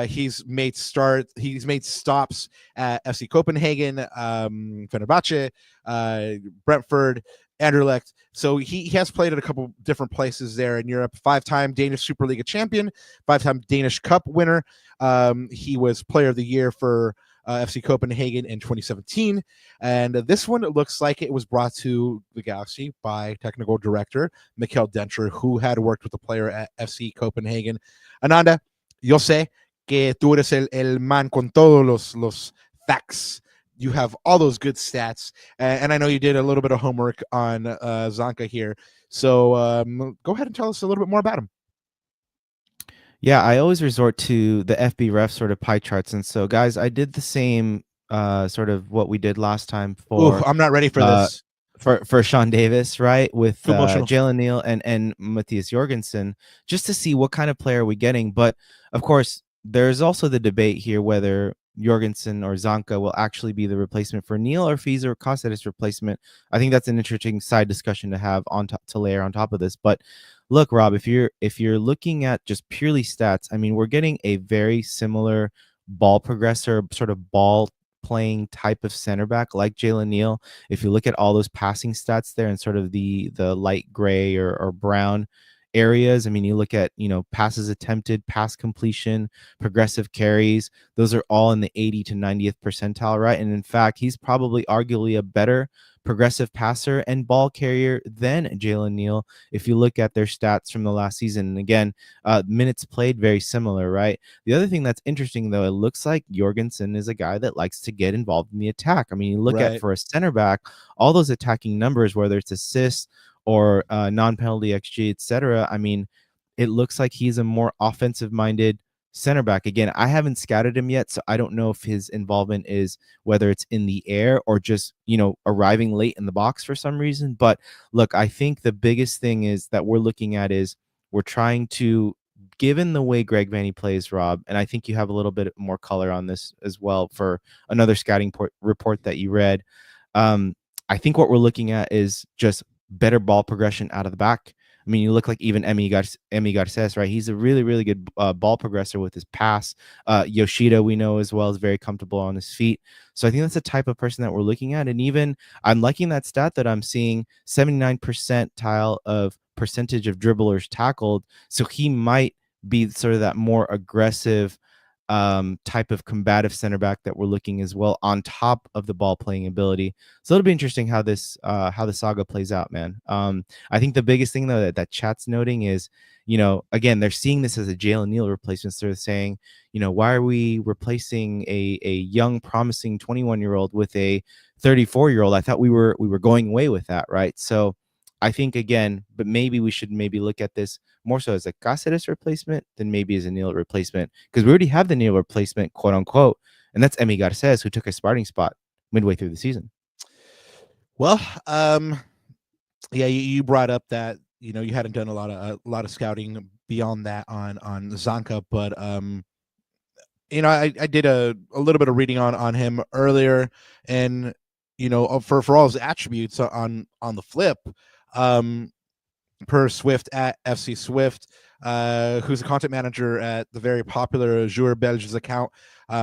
He's made stops at FC Copenhagen, Fenerbahce, Brentford, Anderlecht. So he has played at a couple different places there in Europe. 5-time Danish Superliga champion, 5-time Danish Cup winner. He was Player of the Year for FC Copenhagen in 2017. And this one, it looks like it was brought to the Galaxy by technical director Mikkel Dentrer, who had worked with the player at FC Copenhagen. Ananda, yo sé que tú eres el man con todos los facts. You have all those good stats. And I know you did a little bit of homework on Zanka here. So go ahead and tell us a little bit more about him. Yeah, I always resort to the FB ref sort of pie charts. And so, guys, I did the same sort of what we did last time for... Ooh, I'm not ready for this. For Sean Davis, right? With Jalen Neal and Mathias Jorgensen, just to see what kind of player are we getting. But, of course, there's also the debate here whether Jorgensen or Zanka will actually be the replacement for Neal, or if he's a Cáceres replacement. I think that's an interesting side discussion to have to layer on top of this. But look, Rob, if you're looking at just purely stats, I mean, we're getting a very similar ball progressor, sort of ball playing type of center back like Jalen Neal. If you look at all those passing stats there and sort of the light gray or brown areas, I mean, you look at, passes attempted, pass completion, progressive carries, those are all in the 80 to 90th percentile, right? And in fact, he's probably arguably a better progressive passer and ball carrier than Jalen Neal if you look at their stats from the last season. And again, minutes played, very similar, right? The other thing that's interesting, though, it looks like Jorgensen is a guy that likes to get involved in the attack. I mean, you look at, for a center back, all those attacking numbers, whether it's assists or non-penalty XG, etc. I mean, it looks like he's a more offensive-minded center back. Again, I haven't scouted him yet, so I don't know if his involvement is whether it's in the air or just, arriving late in the box for some reason. But look, I think the biggest thing is that we're looking at is we're trying to, given the way Greg Vanney plays, Rob, and I think you have a little bit more color on this as well for another scouting report that you read. I think what we're looking at is just better ball progression out of the back. I mean, you look like even Emi Garces, right? He's a really, really good ball progressor with his pass. Yoshida, we know as well, is very comfortable on his feet. So I think that's the type of person that we're looking at. And even I'm liking that stat that I'm seeing 79 percentile of percentage of dribblers tackled. So he might be sort of that more aggressive type of combative center back that we're looking as well, on top of the ball playing ability. So it'll be interesting how this how the saga plays out, man. I think the biggest thing, though, that chat's noting is, again, they're seeing this as a Jalen Neal replacement. So they're saying, why are we replacing a young, promising 21-year-old with a 34-year-old? I thought we were going away with that, right? So I think, again, but maybe we should look at this more so as a Cáceres replacement than maybe as a Neal replacement, because we already have the Neal replacement, quote unquote, and that's Emi Garces, who took a starting spot midway through the season. Well, yeah, you brought up that you hadn't done a lot of scouting beyond that on Zanka, but I did a little bit of reading on him earlier, and for all his attributes on the flip. Per Swift at FC Swift, who's a content manager at the very popular Joueur Belge's account,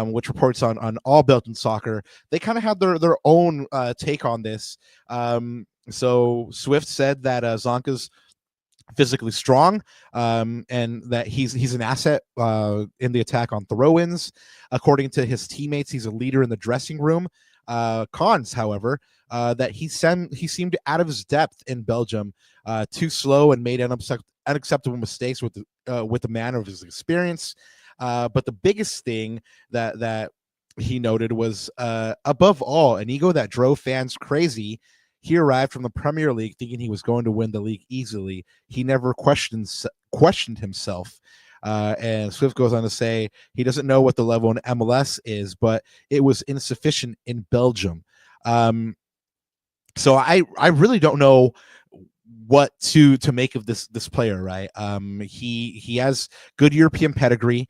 which reports on all Belgian soccer. They kind of have their own take on this. So Swift said that Zanka's physically strong, and that he's an asset in the attack on throw-ins. According to his teammates, he's a leader in the dressing room. Cons, however, that he seemed out of his depth in Belgium, too slow, and made unacceptable mistakes with the manner of his experience. But the biggest thing that he noted was, above all, an ego that drove fans crazy. He arrived from the Premier League thinking he was going to win the league easily. He never questioned himself. And Swift goes on to say he doesn't know what the level in MLS is, but it was insufficient in Belgium. So I really don't know what to make of this player, right? He has good European pedigree.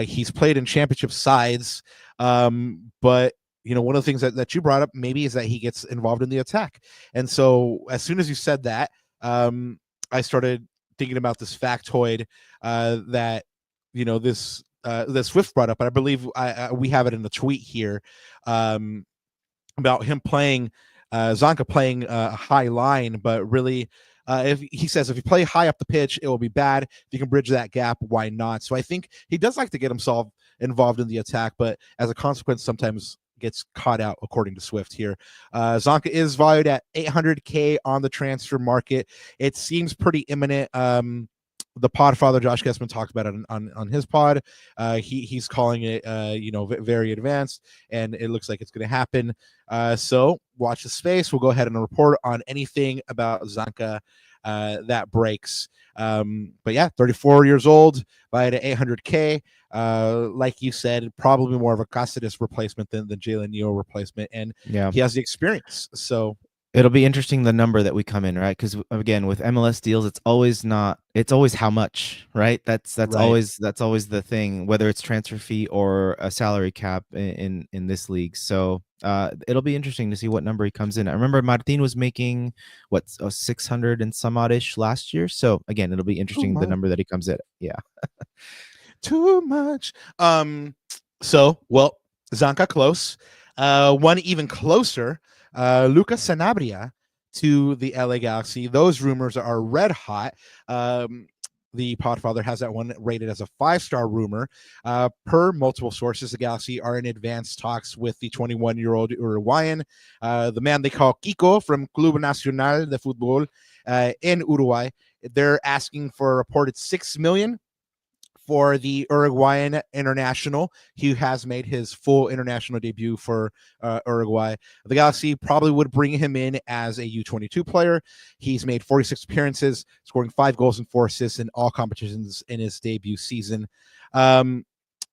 He's played in championship sides, but one of the things that you brought up maybe is that he gets involved in the attack. And so as soon as you said that, I started thinking about this factoid that this that Swift brought up, and I believe we have it in the tweet here, about him playing Zanka playing a high line, but really, if you play high up the pitch, it will be bad. If you can bridge that gap, why not? So I think he does like to get himself involved in the attack, but as a consequence, sometimes gets caught out, according to Swift here. Zanka is valued at 800K on the transfer market. It seems pretty imminent. The Podfather Josh Guessman talked about it on his pod. He's calling it very advanced, and it looks like it's going to happen. So watch the space. We'll go ahead and report on anything about Zanka that breaks. But yeah, 34 years old, valued at 800K. Like you said, probably more of a Cáceres replacement than the Jalen Neal replacement, and he has the experience. So it'll be interesting the number that we come in, right? Because again, with MLS deals, it's always how much, right? That's right. always the thing, whether it's transfer fee or a salary cap in this league. So it'll be interesting to see what number he comes in. I remember Martin was making 600 and some odd-ish last year. So again, it'll be interesting the number that he comes in. Yeah. Too much. So Zanka close. One even closer. Lucas Sanabria to the LA Galaxy. Those rumors are red hot. The Podfather has that one rated as a 5-star rumor. Per multiple sources, the Galaxy are in advanced talks with the 21-year-old Uruguayan, the man they call Kiko from Club Nacional de Fútbol in Uruguay. They're asking for a reported $6 million for the Uruguayan international. He has made his full international debut for Uruguay. The Galaxy probably would bring him in as a U22 player. He's made 46 appearances, scoring 5 goals and 4 assists in all competitions in his debut season.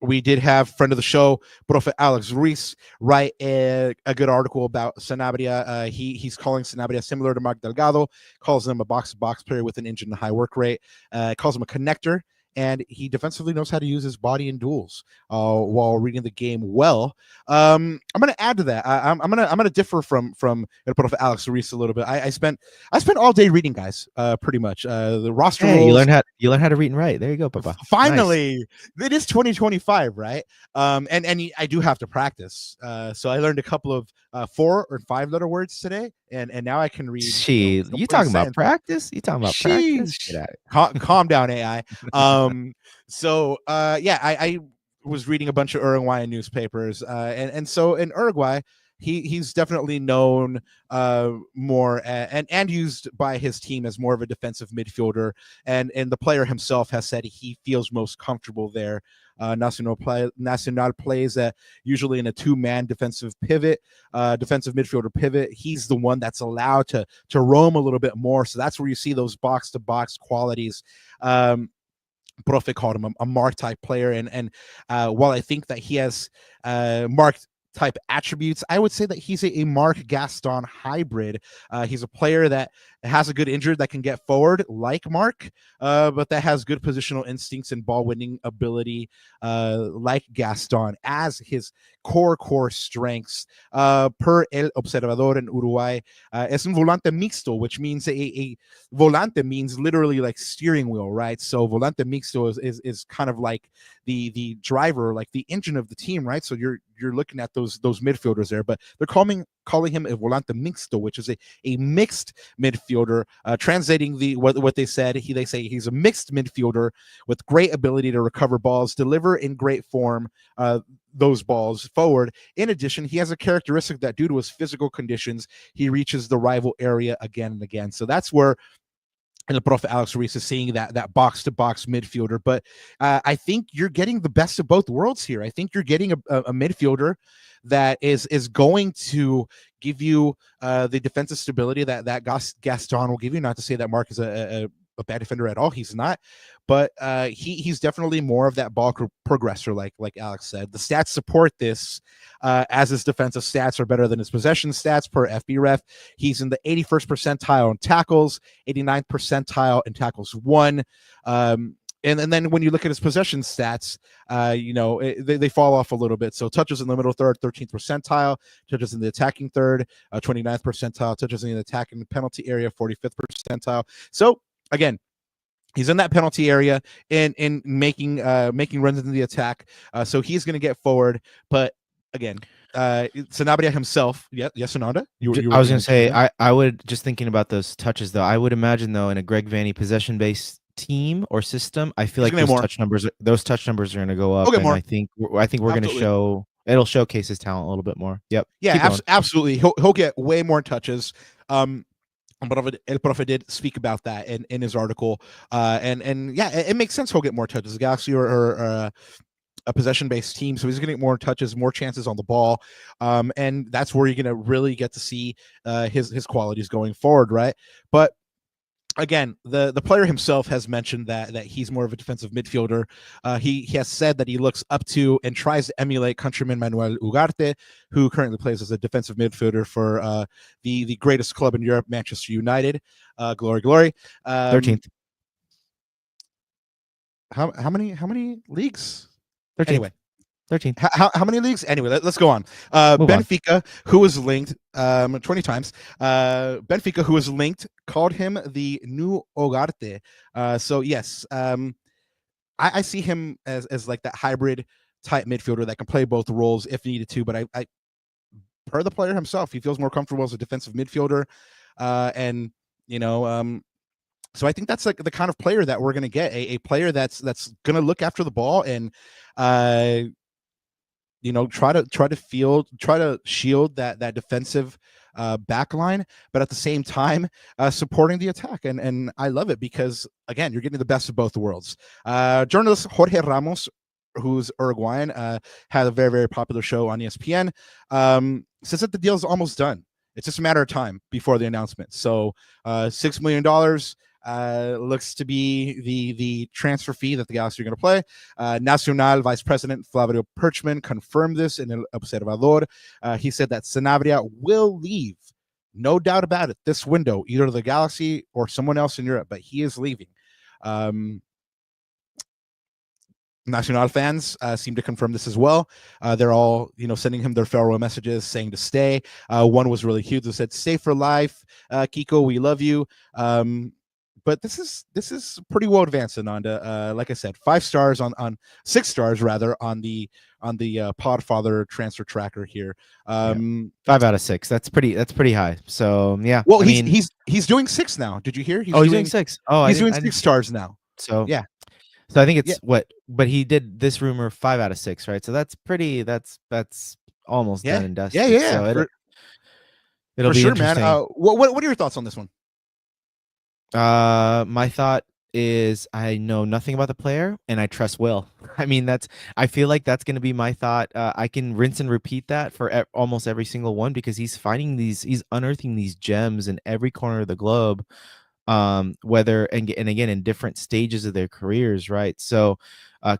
We did have friend of the show, Profe Alex Ruiz, write a good article about Sanabria. He's calling Sanabria similar to Mark Delgado, calls him a box-to-box player with an engine and high work rate, calls him a connector, and he defensively knows how to use his body in duels while reading the game well. I'm going to add to that. I'm going to differ from Alex Ruiz a little bit. I spent all day reading, guys. Pretty much the roster. Hey, rules. You learn how to read and write. There you go, Papa. Finally, nice. It is 2025, right? And I do have to practice. So I learned a couple of 4 or 5 letter words today, and now I can read. You talking about practice? You talking about practice? Get at it. Calm down, AI. I was reading a bunch of Uruguayan newspapers, and so in Uruguay, he's definitely known more and used by his team as more of a defensive midfielder, and the player himself has said he feels most comfortable there. Nacional plays usually in a 2-man defensive midfielder pivot. He's the one that's allowed to roam a little bit more, so that's where you see those box-to-box qualities. Profe called him a Mark type player, and while I think that he has Mark type attributes, I would say that he's a Mark Gaston hybrid. He's a player that has a good injury that can get forward like Mark, but that has good positional instincts and ball winning ability like Gaston as his core strengths. Per El Observador in Uruguay, es un volante mixto, which means a volante means literally like steering wheel, right? So volante mixto is kind of like the driver, like the engine of the team, right? So you're looking at those midfielders there, but they're calling him a volante mixto, which is a mixed midfielder. Translating what they said, they say he's a mixed midfielder with great ability to recover balls, deliver in great form those balls forward. In addition, he has a characteristic that due to his physical conditions, he reaches the rival area again and again. So that's where and the Prof. Alex Ruiz is seeing that box-to-box midfielder. But I think you're getting the best of both worlds here. I think you're getting a midfielder that is going to give you the defensive stability that Gaston will give you. Not to say that Mark is a a bad defender at all. He's not, but he's definitely more of that ball progressor, like Alex said. The stats support this, as his defensive stats are better than his possession stats per FBref. He's in the 81st percentile in tackles, 89th percentile in tackles won. And then when you look at his possession stats, they fall off a little bit. So touches in the middle third, 13th percentile, touches in the attacking third, 29th percentile, touches in the attacking penalty area, 45th percentile. So again, he's in that penalty area in making runs into the attack. So he's going to get forward. But again, Sanabria himself, yes, Ananda? I was going to say, I would, just thinking about those touches, though, I would imagine, though, in a Greg Vanney possession-based team or system, I feel like those touch numbers are going to go up, and I think we're going to show, it'll showcase his talent a little bit more. Yep. Yeah, absolutely. He'll get way more touches. But El Profe did speak about that in his article, and yeah, it makes sense. He'll get more touches. The Galaxy are a possession-based team, so he's going to get more touches, more chances on the ball, and that's where you're going to really get to see his qualities going forward, right? But again, the player himself has mentioned that he's more of a defensive midfielder. He has said that he looks up to and tries to emulate countryman Manuel Ugarte, who currently plays as a defensive midfielder for the greatest club in Europe, Manchester United. Glory. 13th. How many leagues? 13th. Anyway. 13. How many leagues? Anyway, let's go on. Benfica, who was linked 20 times. Benfica, who was linked, called him the new Ugarte. So yes, I see him as like that hybrid type midfielder that can play both roles if needed to. But I per the player himself, he feels more comfortable as a defensive midfielder, and so I think that's like the kind of player that we're going to get, a player that's going to look after the ball and try to shield that defensive back line, but at the same time supporting the attack. And I love it because, again, you're getting the best of both worlds. Journalist Jorge Ramos, who's Uruguayan, had a very, very popular show on ESPN, says that the deal is almost done. It's just a matter of time before the announcement. So $6 million looks to be the transfer fee that the Galaxy are going to play. Nacional Vice President Flavio Perchman confirmed this in El Observador. He said that Sanabria will leave, no doubt about it, this window, either the Galaxy or someone else in Europe, but he is leaving. Nacional fans seem to confirm this as well. They're all, sending him their farewell messages saying to stay. One was really cute that said, "Stay for life, Kiko, we love you." But this is pretty well advanced, Ananda. Like I said, 5 stars on 6 stars rather on the Podfather transfer tracker here. 5 out of 6. That's pretty high. So yeah. Well, he's doing 6 now. Did you hear? He's doing 6. Oh, he's doing 6 stars now. So yeah. So I think it's but he did this rumor 5 out of 6, right? So that's pretty. That's almost done and dusted. Yeah. So it'll be sure, interesting. Man. What are your thoughts on this one? My thought is I know nothing about the player and I trust Will. I feel like that's going to be my thought. I can rinse and repeat that for almost every single one because he's unearthing these gems in every corner of the globe. Whether and again in different stages of their careers, right? So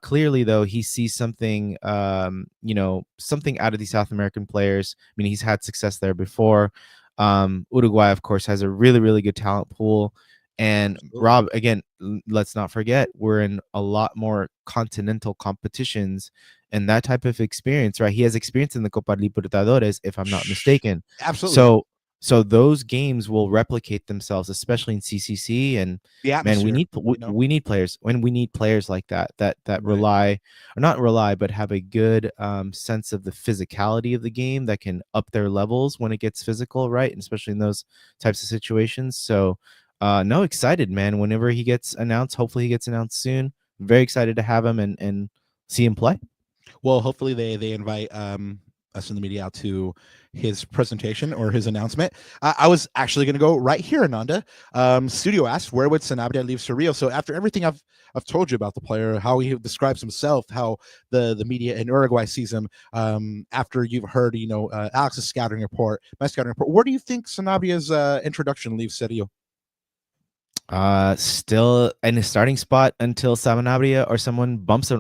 clearly though he sees something something out of these South American players. He's had success there before. Uruguay of course has a really, really good talent pool, and Rob, again, let's not forget we're in a lot more continental competitions and that type of experience, right? He has experience in the Copa Libertadores, if I'm not mistaken. Absolutely. So those games will replicate themselves, especially in CCC. And man, we need players when we need players like that rely, or not rely, but have a good sense of the physicality of the game that can up their levels when it gets physical, right? And especially in those types of situations. So excited, man. Whenever he gets announced, hopefully he gets announced soon. I'm very excited to have him and see him play. Well, hopefully they invite us in the media out to his presentation or his announcement. I was actually going to go right here, Ananda. Studio asked, where would Sanabria leave Surreal? So after everything I've told you about the player, how he describes himself, how the media in Uruguay sees him, after you've heard, Alex's scouting report, my scouting report, where do you think Sanabria's introduction leaves Sergio? Still in his starting spot until Sanabria or someone bumps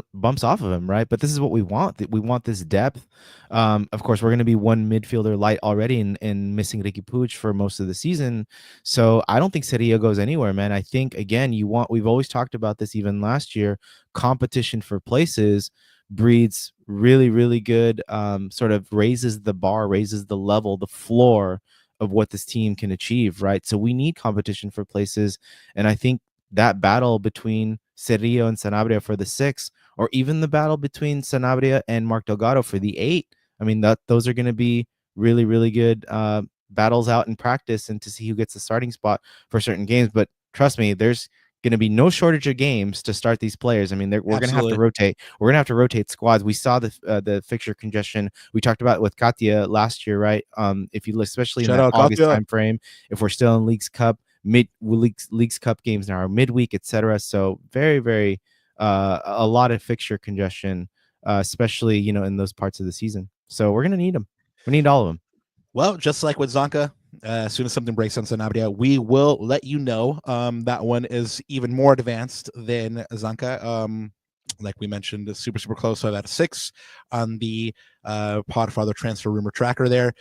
off of him, right? But this is what we want. We want this depth. Of course, we're going to be one midfielder light already in missing Ricky Puig for most of the season. So I don't think Seria goes anywhere, man. I think, again, we've always talked about this even last year, competition for places breeds really, really good, sort of raises the bar, raises the level, the floor of what this team can achieve, right? So we need competition for places. And I think that battle between Cerrillo and Sanabria for the 6, or even the battle between Sanabria and Mark Delgado for the 8, I mean, those are going to be really, really good battles out in practice, and to see who gets the starting spot for certain games. But trust me, there's going to be no shortage of games to start these players. I mean, we're going to have to rotate. We're going to have to rotate squads. We saw the fixture congestion we talked about with Katia last year, right? If you look, especially in that August time frame, if we're still in Leagues Cup, Leagues Cup games now are midweek, etc. So very, very a lot of fixture congestion, especially in those parts of the season. So we're going to need them. We need all of them. Well, just like with Zanka, as soon as something breaks on Sanabria, we will let you know. That one is even more advanced than Zanka. Like we mentioned, is super, super close. So I've had a 6 on the Podfather transfer rumor tracker there.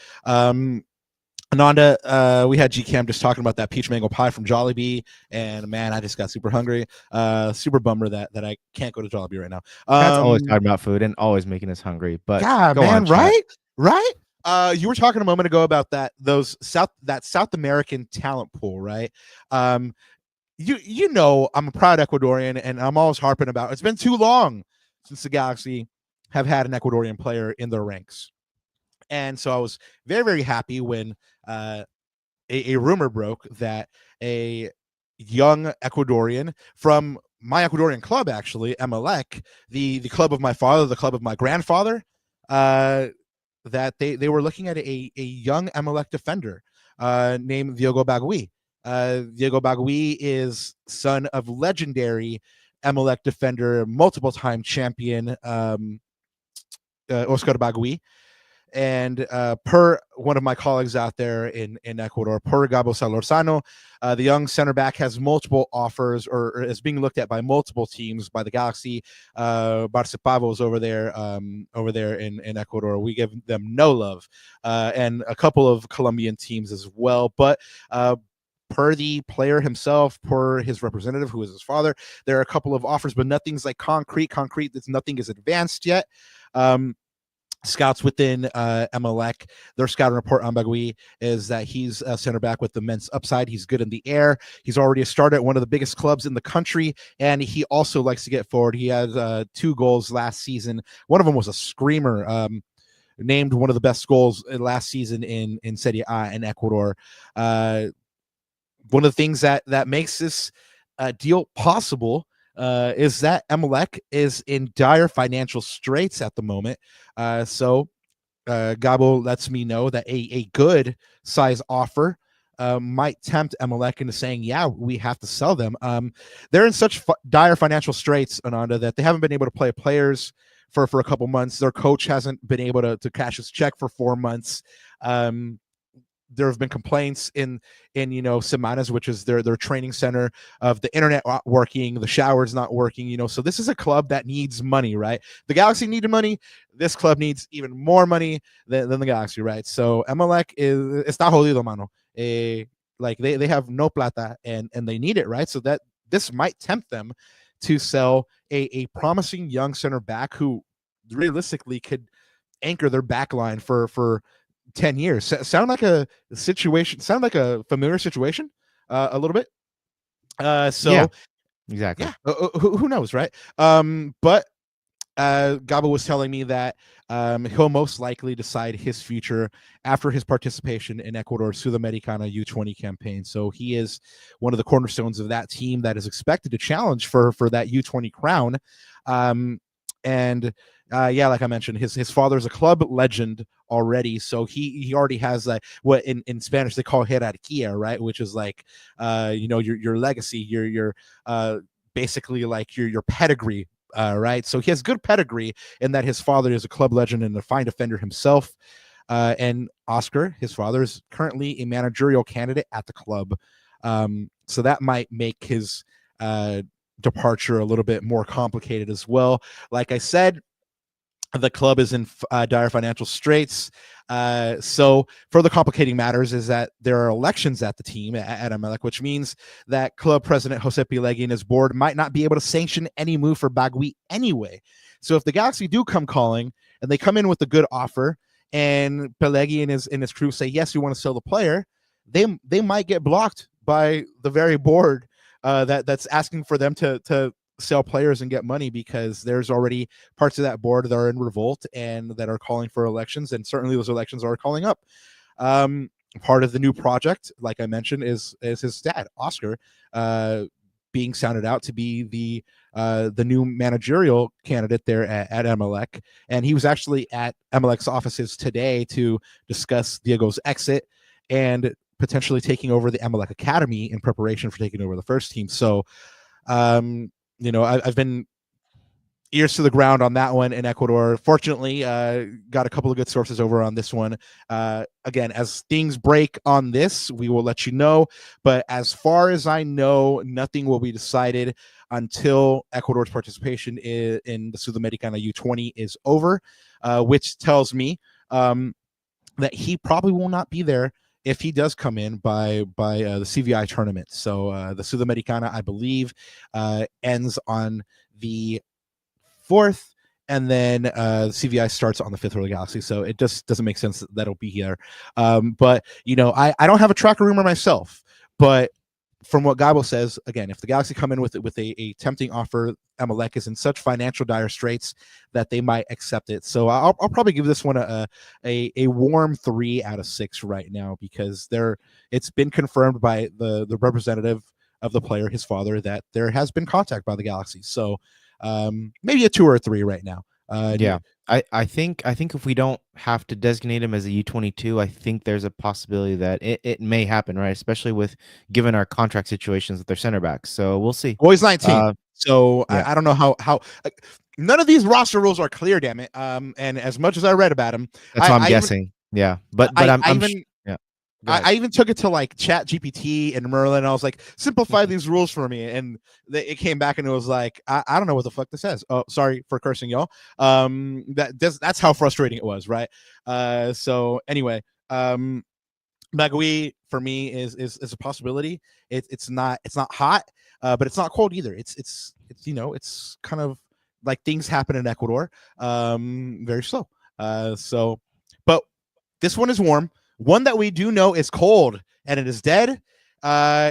Ananda, we had GCam just talking about that peach mango pie from Jollibee, and man, I just got super hungry. Super bummer that I can't go to Jollibee right now. That's always talking about food and always making us hungry. But God, man, right? You were talking a moment ago about that South American talent pool, right? You know, I'm a proud Ecuadorian, and I'm always harping about it's been too long since the Galaxy have had an Ecuadorian player in their ranks. And so I was very, very happy when a rumor broke that a young Ecuadorian from my Ecuadorian club, actually, Emelec, the club of my father, the club of my grandfather, that they were looking at a young Emelec defender named Diogo Bagui. Diogo Bagui is son of legendary Emelec defender, multiple-time champion Oscar Bagui. And per one of my colleagues out there in Ecuador, per Gabo Salorzano, the young center back has multiple offers or is being looked at by multiple teams, by the Galaxy, Barça Pavos over there in Ecuador. We give them no love, and a couple of Colombian teams as well. But per the player himself, per his representative, who is his father, there are a couple of offers, but nothing's like concrete. Nothing is advanced yet. Scouts within Emelec, their scouting report on Bagui is that he's a center back with immense upside. He's good in the air. He's already a starter at one of the biggest clubs in the country, and he also likes to get forward. He had 2 goals last season. One of them was a screamer, named one of the best goals last season in Serie A in Ecuador. One of the things that makes this deal possible is that Emelec is in dire financial straits at the moment. So Gabo lets me know that a good size offer might tempt Emelec into saying, yeah, we have to sell them. They're in such dire financial straits, Ananda, that they haven't been able to play players for a couple months. Their coach hasn't been able to cash his check for 4 months. There have been complaints in Semanas, which is their training center, of the internet not working, the showers not working, so this is a club that needs money, right? The Galaxy needed money. This club needs even more money than the Galaxy, right? So Emelec está jodido, mano. Like they have no plata and they need it, right? So that this might tempt them to sell a promising young center back who realistically could anchor their back line for 10 years. Sound like a familiar situation a little bit. So yeah, exactly. Yeah, who knows, right? But Gabo was telling me that he'll most likely decide his future after his participation in Ecuador's Sudamericana U20 campaign. So he is one of the cornerstones of that team that is expected to challenge for that U20 crown. Yeah, like I mentioned, his father's a club legend already, so he already has what in Spanish they call jerarquía, right? Which is like your legacy, your basically like your pedigree, right? So he has good pedigree in that his father is a club legend and a fine defender himself. And Oscar, his father, is currently a managerial candidate at the club. So that might make his departure a little bit more complicated as well. Like I said, the club is in dire financial straits. So further complicating matters is that there are elections at the team at Emelec, which means that club president Jose Pilegui and his board might not be able to sanction any move for Bagui anyway. So if the Galaxy do come calling and they come in with a good offer, and Pilegui and his crew say, yes, we want to sell the player, they might get blocked by the very board that's asking for them to sell players and get money, because there's already parts of that board that are in revolt and that are calling for elections, and certainly those elections are calling up. Part of the new project, like I mentioned, is his dad, Oscar, being sounded out to be the new managerial candidate there at Emelec. And he was actually at Emelec's offices today to discuss Diego's exit and potentially taking over the Emelec Academy in preparation for taking over the first team. So, I've been ears to the ground on that one in Ecuador. Fortunately, got a couple of good sources over on this one. Again, as things break on this, we will let you know. But as far as I know, nothing will be decided until Ecuador's participation in the Sudamericana U20 is over, which tells me that he probably will not be there if he does come in by the CVI tournament. So the Sudamericana, I believe, ends on the 4th, and then CVI starts on the 5th for the Galaxy. So it just doesn't make sense that it'll be here. But, I don't have a tracker rumor myself, but from what Gabo says, again, if the Galaxy come in with a tempting offer, Emelec is in such financial dire straits that they might accept it. So I'll probably give this one a warm 3 out of 6 right now, because it's been confirmed by the representative of the player, his father, that there has been contact by the Galaxy. So maybe a 2 or a 3 right now. Yeah, I think if we don't have to designate him as a U22, I think there's a possibility that it may happen, right? Especially with given our contract situations with their center backs. So we'll see. Well, he's 19, so yeah. I don't know how. None of these roster rules are clear, damn it. And as much as I read about him, that's what I'm guessing. Yeah, but I even took it to like Chat GPT and Merlin, and I was like, simplify these rules for me, and it came back and it was like, I don't know what the fuck this says. Oh, sorry for cursing, y'all. That's how frustrating it was, right? So anyway, Bagui for me is a possibility. It's not hot, but it's not cold either. It's kind of like things happen in Ecuador, very slow. But this one is warm. One that we do know is cold, and it is dead,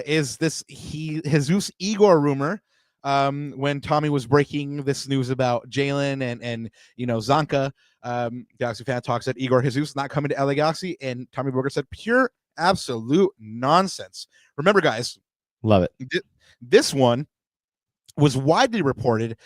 is this Jesus Igor rumor. When Tommy was breaking this news about Jalen and Zanka, Galaxy Fan Talk said Igor Jesus not coming to LA Galaxy, and Tommy Boger said pure absolute nonsense. Remember, guys, love it. This one was widely reported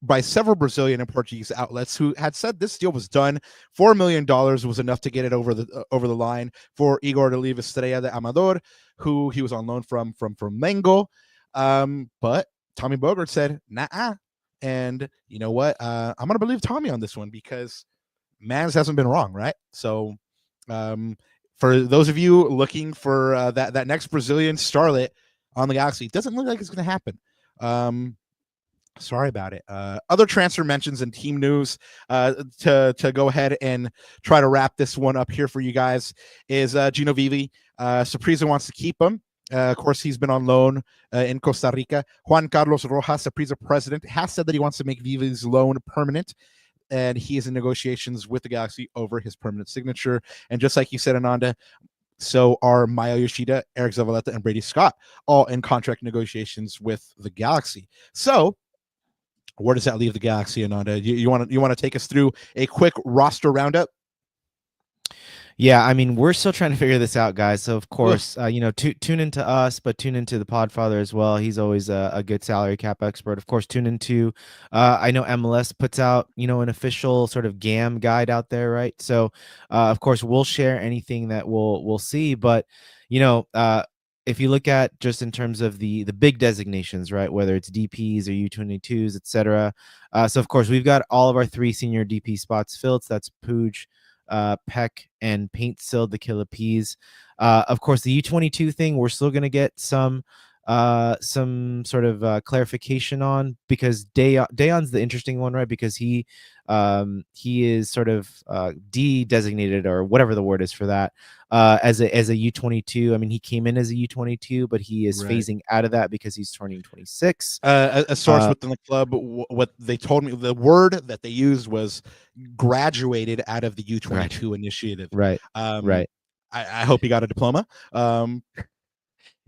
by several Brazilian and Portuguese outlets who had said this deal was done. $4 million was enough to get it over the line for Igor to leave Estrella de Amador, who he was on loan from Flamengo. But Tommy Bogert said, nah. And you know what? I'm going to believe Tommy on this one, because Mans hasn't been wrong, right? So for those of you looking for that next Brazilian starlet on the Galaxy, it doesn't look like it's going to happen. Sorry about it. Other transfer mentions and team news to go ahead and try to wrap this one up here for you guys is Gino Vivi. Saprissa wants to keep him. Of course, he's been on loan in Costa Rica. Juan Carlos Rojas, Saprissa president, has said that he wants to make Vivi's loan permanent, and he is in negotiations with the Galaxy over his permanent signature. And just like you said, Ananda, so are Maya Yoshida, Eric Zavaleta, and Brady Scott, all in contract negotiations with the Galaxy. So where does that leave the Galaxy, Ananda? You want to take us through a quick roster roundup? Yeah, I mean, we're still trying to figure this out, guys. So, of course, tune into us, but tune into the Podfather as well. He's always a good salary cap expert. Of course, tune into, I know MLS puts out, an official sort of GAM guide out there, right? So, of course, we'll share anything that we'll see. But, if you look at just in terms of the big designations, right, whether it's DPs or U22s, etc. So, of course, we've got all of our 3 senior DP spots filled. So that's Puig, Peck and Paint Sill the Killer Peas. Of course, the U22 thing, we're still going to get some sort of clarification on, because Dejan's the interesting one, right? Because he is sort of de-designated, or whatever the word is for that, as a U22. I mean, he came in as a U22, but he is phasing out of that because he's turning 26. A source within the club, what they told me, the word that they used was graduated out of the U22 initiative. Right. I hope he got a diploma.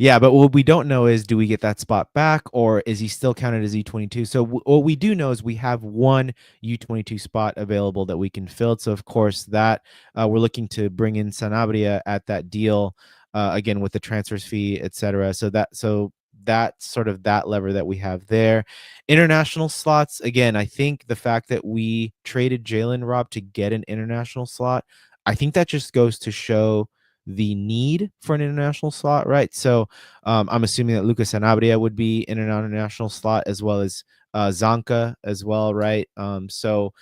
Yeah, but what we don't know is, do we get that spot back, or is he still counted as U22? So what we do know is we have one U22 spot available that we can fill. So of course that we're looking to bring in Sanabria at that deal, again with the transfers fee, etc. So that's sort of that lever that we have there. International slots, again, I think the fact that we traded Jalen, Rob, to get an international slot, I think that just goes to show the need for an international slot, right? So I'm assuming that Lucas Sanabria would be in an international slot, as well as Zanka as well, right? So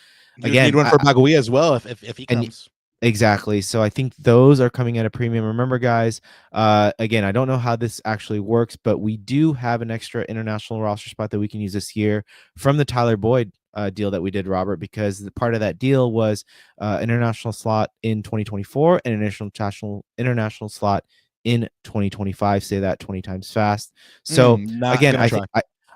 again, you need one for Bagui as well if he comes. Exactly. So I think those are coming at a premium. Remember, guys, again, I don't know how this actually works, but we do have an extra international roster spot that we can use this year from the Tyler Boyd deal that we did, Robert, because the part of that deal was international slot in 2024 and international slot in 2025. Say that 20 times fast. So again,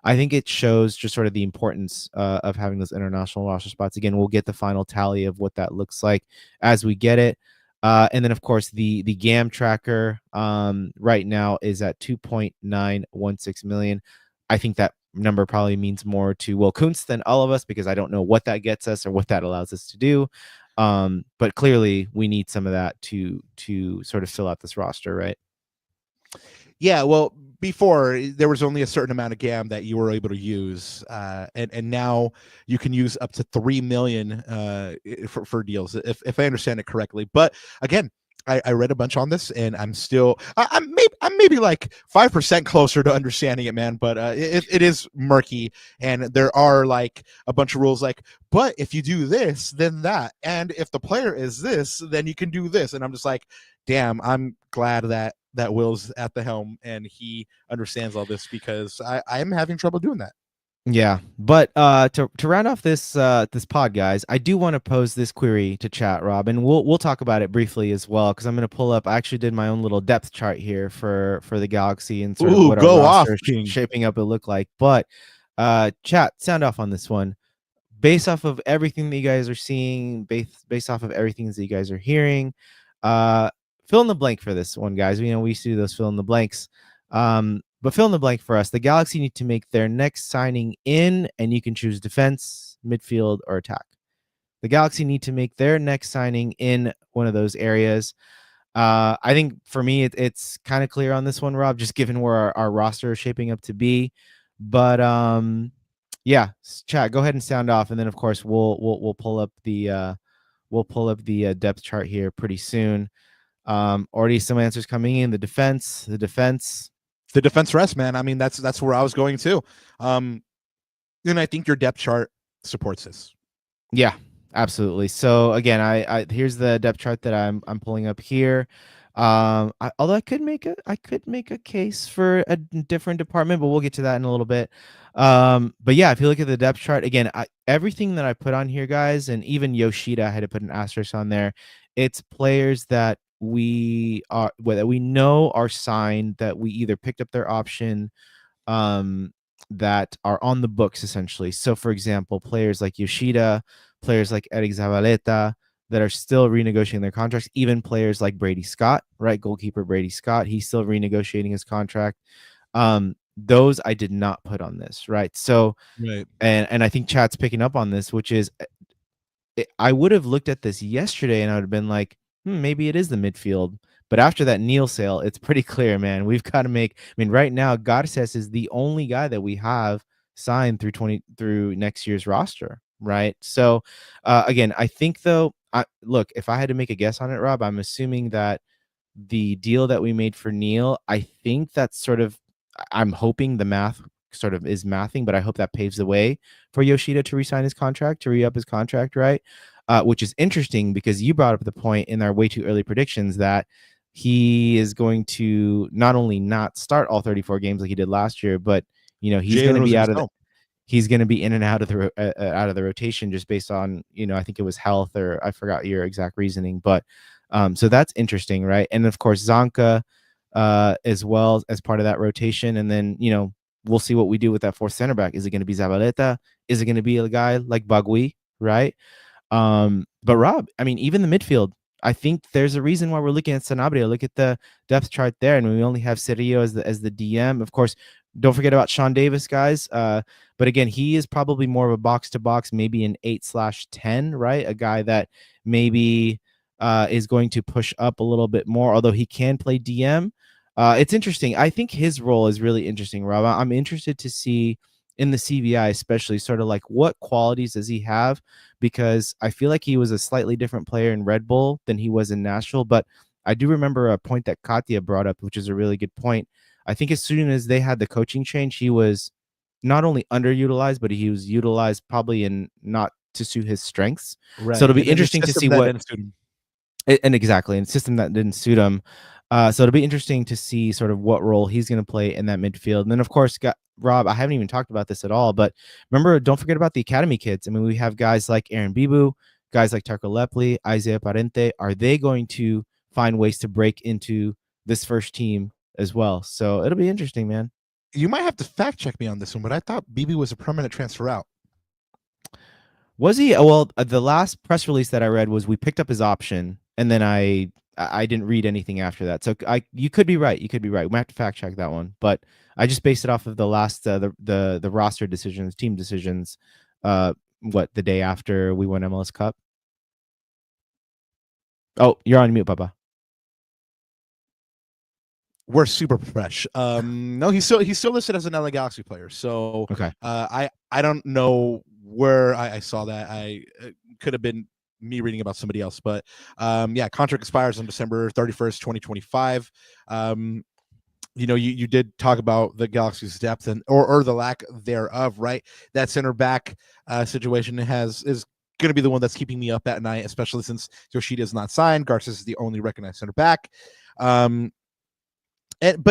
I think it shows just sort of the importance of having those international roster spots. Again, we'll get the final tally of what that looks like as we get it. And then, of course, the GAM tracker right now is at 2.916 million. I think that number probably means more to Kuntz than all of us, because I don't know what that gets us or what that allows us to do. But clearly, we need some of that to sort of fill out this roster, right? Yeah, well, before there was only a certain amount of GAM that you were able to use, and now you can use up to 3 million for deals, if I understand it correctly. But again, I read a bunch on this, and I'm maybe like 5% closer to understanding it, man. But it is murky, and there are like a bunch of rules, like, but if you do this, then that, and if the player is this, then you can do this. And I'm just like, damn, I'm glad that Will's at the helm and he understands all this, because I am having trouble doing that. Yeah, but to round off this this pod, guys, I do want to pose this query to chat, Rob, and we'll talk about it briefly as well, because I'm going to pull up. I actually did my own little depth chart here for the Galaxy and sort of what our roster shaping up to look like. But chat, sound off on this one. Based off of everything that you guys are seeing, based off of everything that you guys are hearing, fill in the blank for this one, guys. We used to do those fill in the blanks. But fill in the blank for us. The Galaxy need to make their next signing in, and you can choose defense, midfield, or attack. The Galaxy need to make their next signing in one of those areas. I think for me, it's kind of clear on this one, Rob, just given where our roster is shaping up to be. But yeah, chat, go ahead and sound off, and then of course we'll pull up the depth chart here pretty soon. Already some answers coming in. The defense rest, man. I mean, that's where I was going to. And I think your depth chart supports this. Yeah, absolutely. So again, I here's the depth chart that I'm pulling up here. Although I could make a case for a different department, but we'll get to that in a little bit. But yeah, if you look at the depth chart again, everything that I put on here, guys, and even Yoshida, I had to put an asterisk on there. It's players that we know are signed, that we either picked up their option, that are on the books essentially. So for example, players like Yoshida, players like Eric Zavaleta that are still renegotiating their contracts, even players like Brady Scott, right? Goalkeeper Brady Scott, he's still renegotiating his contract. Those I did not put on this, right? So right. And I think chat's picking up on this, which is I would have looked at this yesterday and I would have been like, maybe it is the midfield. But after that Neal sale, it's pretty clear, man. We've got to make. I mean, right now, Garces is the only guy that we have signed through next year's roster, right? So, again, I think though, look, if I had to make a guess on it, Rob, I'm assuming that the deal that we made for Neal, I think that's sort of. I'm hoping the math sort of is mathing, but I hope that paves the way for Yoshida to re-sign his contract, to re-up his contract, right? which is interesting because you brought up the point in our way too early predictions that he is going to not only not start all 34 games like he did last year, but he's going to be out of he's going to be in and out of the rotation just based on I think it was health, or I forgot your exact reasoning, but so that's interesting, right? And of course Zanka as well as part of that rotation, and then we'll see what we do with that fourth center back. Is it going to be Zabaleta? Is it going to be a guy like Bagui, right? But Rob, I mean, even the midfield, I think there's a reason why we're looking at Sanabria. Look at the depth chart there, and we only have Cerillo as the DM. Of course, don't forget about Sean Davis, guys. But again, he is probably more of a box-to-box, maybe an 8/10, right? A guy that maybe is going to push up a little bit more, although he can play DM. It's interesting. I think his role is really interesting, Rob. I'm interested to see in the CVI, especially sort of like what qualities does he have, because I feel like he was a slightly different player in Red Bull than he was in Nashville. But I do remember a point that Katya brought up, which is a really good point. I think as soon as they had the coaching change, he was not only underutilized, but he was utilized probably in not to suit his strengths. Right. So it'll be interesting to see what and exactly, and system that didn't suit him. So it'll be interesting to see sort of what role he's going to play in that midfield. And then, of course, Rob, I haven't even talked about this at all, but remember, don't forget about the academy kids. I mean, we have guys like Aaron Bibu, guys like Tarko Lepli, Isaiah Parente. Are they going to find ways to break into this first team as well? So it'll be interesting, man. You might have to fact check me on this one, but I thought Bibu was a permanent transfer out. Was he? Well, the last press release that I read was we picked up his option, and then I didn't read anything after that. So you could be right. You could be right. We might have to fact check that one, but I just based it off of the last the roster decisions, team decisions. The day after we won MLS Cup. Oh, you're on mute, Papa. We're super fresh. No, he's still listed as an LA Galaxy player. So okay. I don't know where I saw that. It could have been me reading about somebody else, but yeah, contract expires on December 31st, 2025. You did talk about the Galaxy's depth and or the lack thereof, right? That center back situation is going to be the one that's keeping me up at night, especially since Yoshida is not signed. Garces is the only recognized center back. But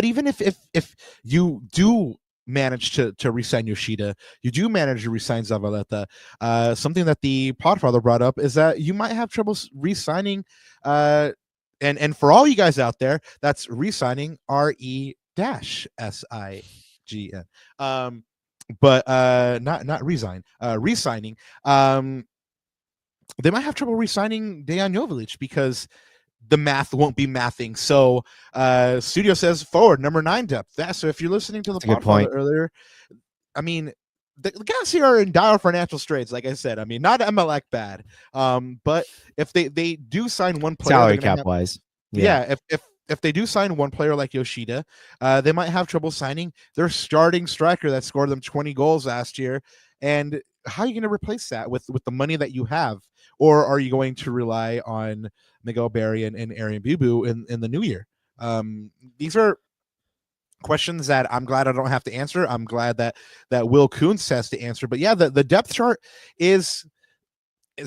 even if you do manage to re-sign Yoshida, you do manage to re-sign Zavaleta, something that the Podfather brought up is that you might have trouble re-signing, and for all you guys out there, that's re-signing RE-SIGN, but not resign, re-signing. They might have trouble re-signing Dejan Joveljic because the math won't be mathing. So Studio says forward, number 9 depth. So if you're listening to the podcast earlier, I mean, the Galaxy are in dire financial straits, like I said. I mean, not MLX bad. But if they do sign one player, salary cap wise, if they do sign one player like Yoshida, they might have trouble signing their starting striker that scored them 20 goals last year. And how are you going to replace that with the money that you have? Or are you going to rely on Miguel Berry and Aaron Bibu in the new year? These are questions that I'm glad I don't have to answer. I'm glad that Will Kuntz has to answer. But yeah, the depth chart is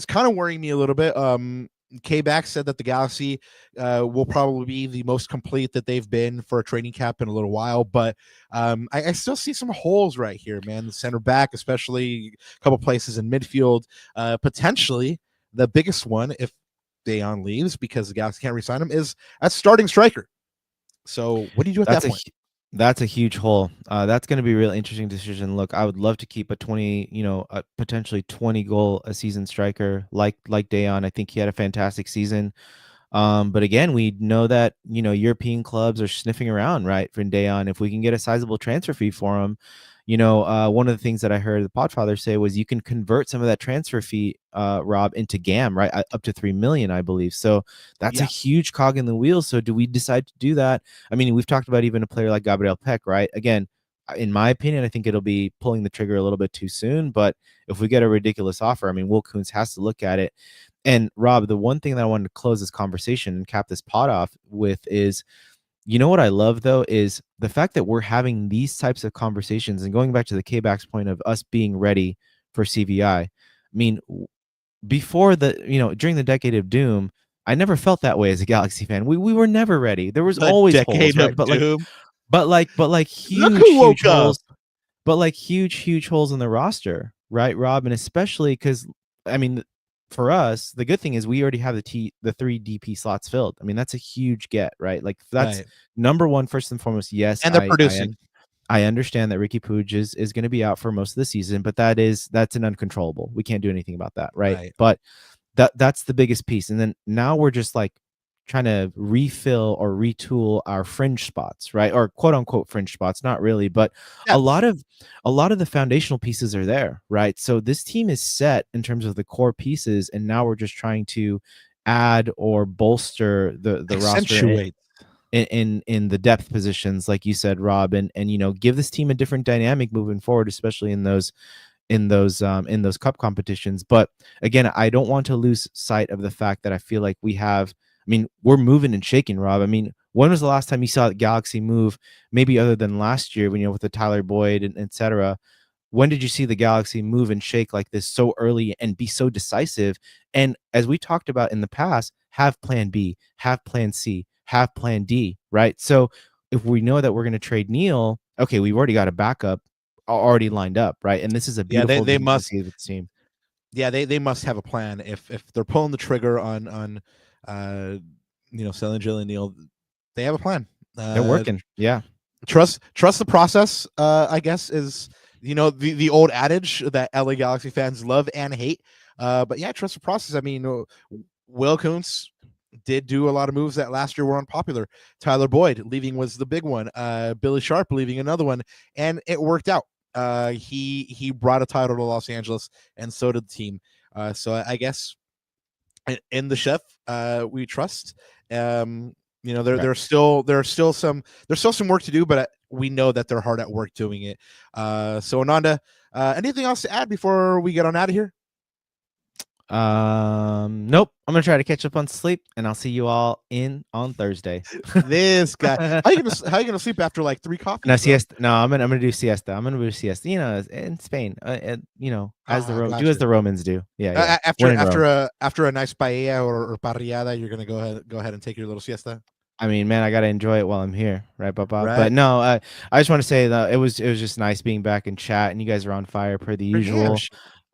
kind of worrying me a little bit. K-Back said that the Galaxy will probably be the most complete that they've been for a training camp in a little while, but I still see some holes right here, man. The center back, especially a couple places in midfield, potentially the biggest one if Dejan leaves because the Galaxy can't re-sign him is a starting striker. So what do you do at that point? That's a huge hole. That's going to be a really interesting decision. Look, I would love to keep a potentially 20 goal a season striker like Dejan. I think he had a fantastic season. But again, we know that, European clubs are sniffing around, right, for Dejan. If we can get a sizable transfer fee for him, one of the things that I heard the Podfather say was you can convert some of that transfer fee, Rob, into GAM, right, up to 3 million, I believe. So that's a huge cog in the wheel. So do we decide to do that? I mean, we've talked about even a player like Gabriel Peck, right? Again, in my opinion, I think it'll be pulling the trigger a little bit too soon. But if we get a ridiculous offer, I mean, Will Kuntz has to look at it. And Rob, the one thing that I wanted to close this conversation and cap this pod off with is, what I love, though, is the fact that we're having these types of conversations and going back to the K-Back's point of us being ready for CVI. I mean, before during the Decade of Doom, I never felt that way as a Galaxy fan. We were never ready. There was The always holes, Decade right? of Doom. But like Look huge, who woke huge up. holes. But like huge holes in the roster, right, Rob? And especially because, I mean, for us, the good thing is we already have the 3 DP slots filled. I mean, that's a huge get, right? Like that's number one, first and foremost. Yes, And they're producing. I understand that Ricky Puig is going to be out for most of the season, but that's an uncontrollable. We can't do anything about that, right? But that's the biggest piece. And then now we're just like trying to refill or retool our fringe spots, right? Or quote unquote fringe spots, not really, but a lot of the foundational pieces are there, right? So this team is set in terms of the core pieces, and now we're just trying to add or bolster the roster in the depth positions, like you said, Rob, and give this team a different dynamic moving forward, especially in those cup competitions. But again, I don't want to lose sight of the fact that I feel like we're moving and shaking, Rob. I mean, when was the last time you saw the Galaxy move, maybe other than last year when with the Tyler Boyd and etc.? When did you see the Galaxy move and shake like this so early and be so decisive? And as we talked about in the past, have plan B, have plan C, have plan D, right? So if we know that we're going to trade Neal, okay, we've already got a backup already lined up, right? And this is a beautiful they thing must to see with the team. Yeah, they must have a plan. If they're pulling the trigger on selling Jalen Neal, they have a plan. They're working. Yeah. Trust the process, I guess, is the old adage that LA Galaxy fans love and hate. But yeah, trust the process. I mean, Will Kuntz did do a lot of moves that last year were unpopular. Tyler Boyd leaving was the big one. Billy Sharp leaving another one, and it worked out. He brought a title to Los Angeles, and so did the team. So I guess in the chef, we trust. There's still some work to do, but we know that they're hard at work doing it. So Ananda, anything else to add before we get on out of here? Nope. I'm gonna try to catch up on sleep, and I'll see you all on Thursday. This guy, how you gonna sleep after like 3 coffees? No siesta. No, I'm gonna do siesta. I'm gonna do siesta. In Spain, as the Romans do. Yeah. After a nice paella or parrillada, you're gonna go ahead and take your little siesta. I mean, man, I gotta enjoy it while I'm here, right, Papa? Right. But no, I just want to say that it was just nice being back in chat, and you guys are on fire per the usual.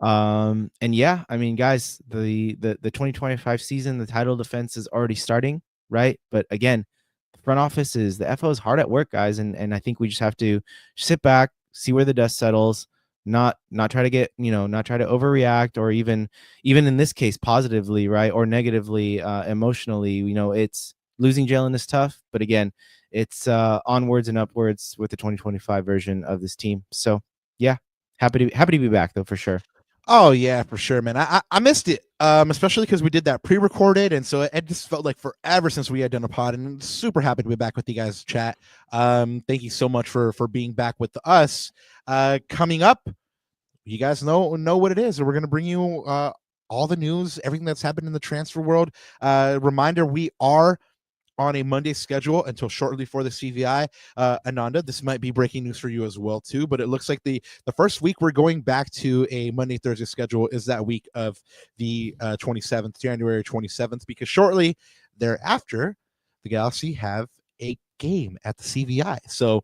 And yeah, I mean, guys, the 2025 season, the title defense is already starting, right? But again, the front office the FO is hard at work, guys, and I think we just have to sit back, see where the dust settles, not try to get not try to overreact, or even in this case positively, right, or negatively, emotionally. It's losing Jalen is tough, but again, it's onwards and upwards with the 2025 version of this team. So yeah, happy to be back though, for sure. Oh yeah, for sure, man. I missed it, especially because we did that pre-recorded, and so it just felt like forever since we had done a pod. And I'm super happy to be back with you guys, chat. Thank you so much for being back with us. Coming up, you guys know what it is. We're gonna bring you all the news, everything that's happened in the transfer world. Reminder: we are on a Monday schedule until shortly before the CVI. Ananda, this might be breaking news for you as well too, but it looks like the first week we're going back to a Monday Thursday schedule is that week of the 27th, January 27th, because shortly thereafter the Galaxy have a game at the CVI. So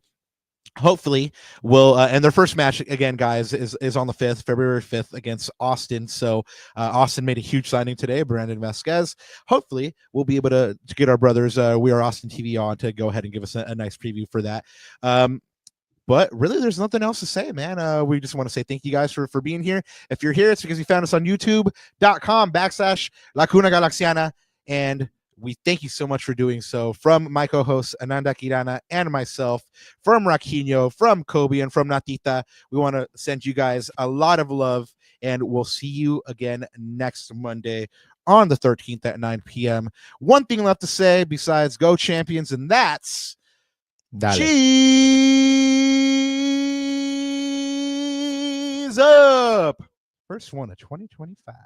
hopefully we'll and their first match again, guys, is on the 5th, February 5th, against Austin. So Austin made a huge signing today, Brandon Vasquez. Hopefully we'll be able to get our brothers We Are Austin TV on to go ahead and give us a nice preview for that. But really, there's nothing else to say, man. We just want to say thank you guys for being here. If you're here, it's because you found us on youtube.com/La Cuna Galaxiana, and we thank you so much for doing so. From my co-hosts Ananda Kirana and myself, from Raquinho, from Kobe, and from Natita, we want to send you guys a lot of love, and we'll see you again next Monday on the 13th at 9 p.m. One thing left to say besides go champions, and that's cheese up. First one of 2025.